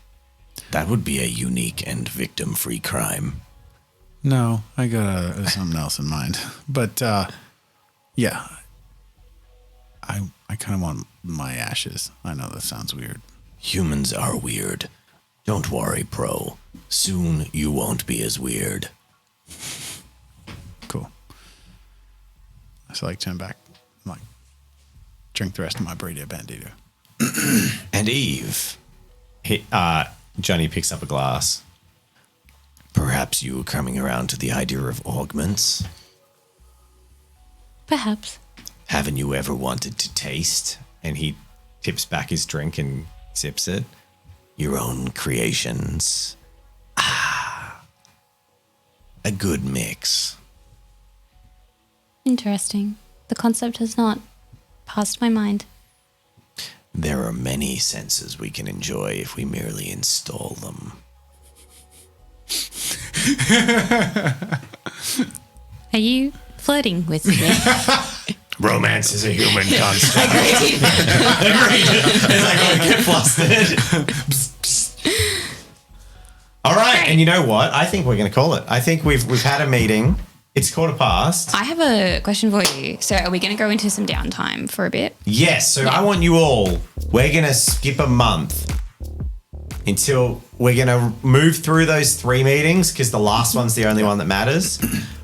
That would be a unique and victim-free crime. No, I got something else in mind. But, yeah. I kind of want my ashes. I know that sounds weird. Humans are weird. Don't worry, Pro. Soon you won't be as weird. Cool. So, like, turn back. Like, drink the rest of my burrito bandito. And Eve, Johnny picks up a glass. Perhaps you were coming around to the idea of augments. Perhaps. Haven't you ever wanted to taste And he tips back his drink and sips it. your own creations? A good mix. Interesting. The concept has not passed my mind. There are many senses we can enjoy if we merely install them. Are you flirting with me? Romance is a human construct. It's like, oh, get flustered. All right, and you know what? I think we're going to call it. I think we've had a meeting. It's 1:15. I have a question for you. So are we going to go into some downtime for a bit? Yes, so I want you all, we're going to skip a month until we're going to move through those 3 meetings because the last one's the only one that matters.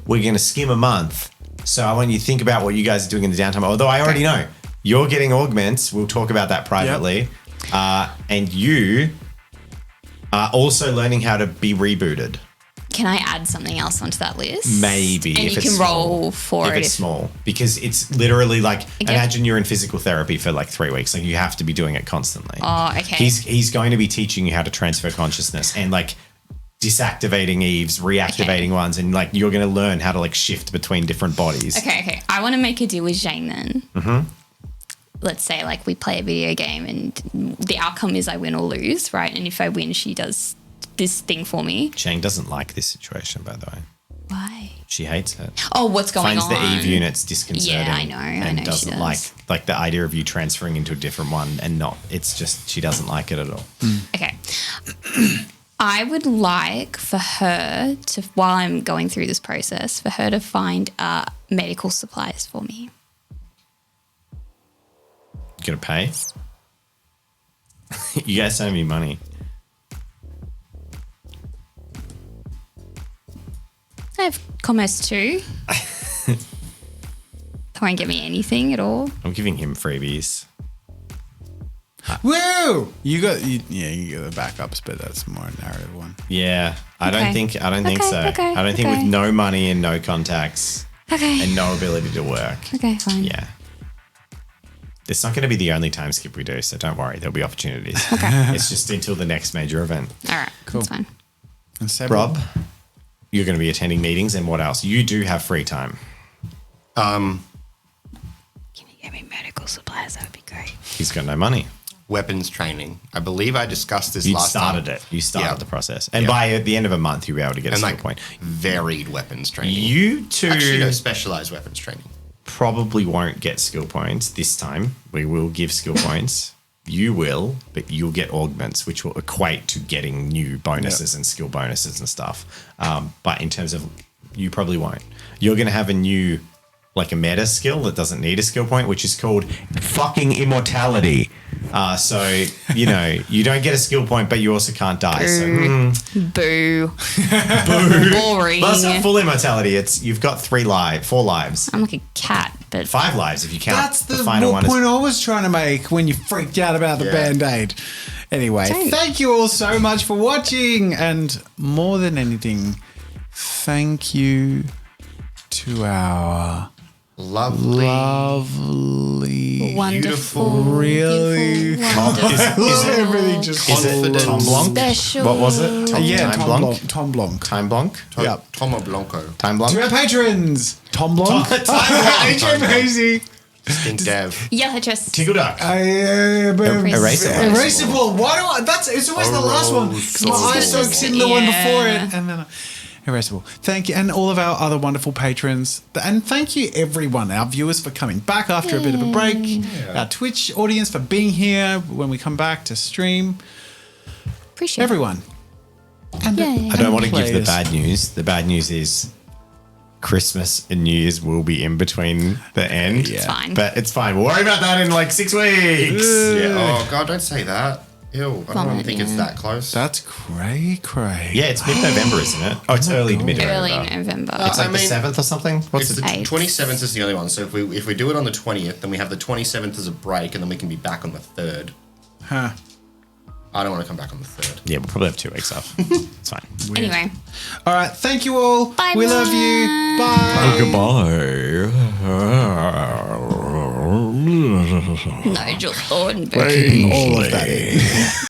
We're going to skim a month. So I want you to think about what you guys are doing in the downtime. Although I already know you're getting augments. We'll talk about that privately. Yep. And you are also learning how to be rebooted. Can I add something else onto that list? Maybe. And if you it's can small. roll for if it. It's small. Because it's literally like, Yep. imagine you're in physical therapy for like 3 weeks. Like you have to be doing it constantly. Oh, okay. He's going to be teaching you how to transfer consciousness and like disactivating Eves, reactivating ones, and like you're going to learn how to like shift between different bodies. Okay. I want to make a deal with Jane then. Mm-hmm. Let's say like we play a video game and the outcome is I win or lose, right? And if I win, she does this thing for me. Shang doesn't like this situation, by the way. Why? She hates it. Oh, what's going Finds on? the Eve units disconcerting. Yeah, I know. And she doesn't does. like the idea of you transferring into a different one and not. It's just she doesn't like it at all. Okay. I would like for her to, while I'm going through this process, for her to find medical supplies for me. You gonna pay? You guys don't have any money. I have commerce too. They won't give me anything at all. I'm giving him freebies. Woo! You got the backups, but that's more a narrative one. Yeah, I don't think so. Okay, I don't think with no money and no contacts Okay. and no ability to work. Okay, fine. Yeah. It's not going to be the only time skip we do, so don't worry. There'll be opportunities. Okay. It's just until the next major event. All right. Cool. That's fine. And Seb, Rob, you're going to be attending meetings, and what else? You do have free time. Can you give me medical supplies? That would be great. He's got no money. Weapons training. I believe I discussed this You last started time. it. You started Yeah. the process. And Yeah. by the end of a month, you'll be able to get a And skill like point. varied weapons training. You two Actually, no, specialized weapons training. probably won't get skill points this time. We will give skill points. You will, but you'll get augments, which will equate to getting new bonuses and skill bonuses and stuff. But in terms of, you probably won't. You're going to have a new, like a meta skill that doesn't need a skill point, which is called fucking immortality. So, you know, you don't get a skill point, but you also can't die. So, Boo. Boring. that's not full immortality. It's you've got 4 lives. I'm like a cat, but 5 lives if you count that's the final one. point I was trying to make when you freaked out about the Band-Aid. Anyway, thank you all so much for watching. And more than anything, thank you to our Lovely. wonderful, really beautiful, wonderful, everything just Is it Confident. Tom Blanc? special. What was it? Tom Tom Blanc? Blanc. Tom Blanc. Time Blanc? Yep. Tomo Blanco. Time Blanc? To our patrons, Tom Blanc, Tom Blanc. Adrian Hazy, Stink Dev. Yeah, just Tickle Duck. Erasable. Erasable. Why do I? It's always the last one because my eye soaks in the one before it, and then. Irresistible. Thank you. And all of our other wonderful patrons. And thank you, everyone, our viewers, for coming back after a bit of a break. Our Twitch audience for being here when we come back to stream. Appreciate Everyone. And Yay. I don't want to give the players. bad news. The bad news is Christmas and New Year's will be in between the end. It's fine. But it's fine. We'll worry about that in like 6 weeks. Yeah. Oh God, don't say that. Ew. I don't even Vomit, think it's yeah. that close. That's cray. Yeah, it's mid-November, isn't it? Oh, it's early mid-November. Early November. It's like I the mean- 7th or something? What's It's it? the Eighth. 27th is the only one. So if we do it on the 20th, then we have the 27th as a break, and then we can be back on the 3rd. Huh. I don't want to come back on the 3rd. Yeah, we'll probably have 2 weeks off. It's fine. Anyway, All right. Thank you all. Bye, we love you. Bye. Goodbye. Nigel Thornberry. All of that in.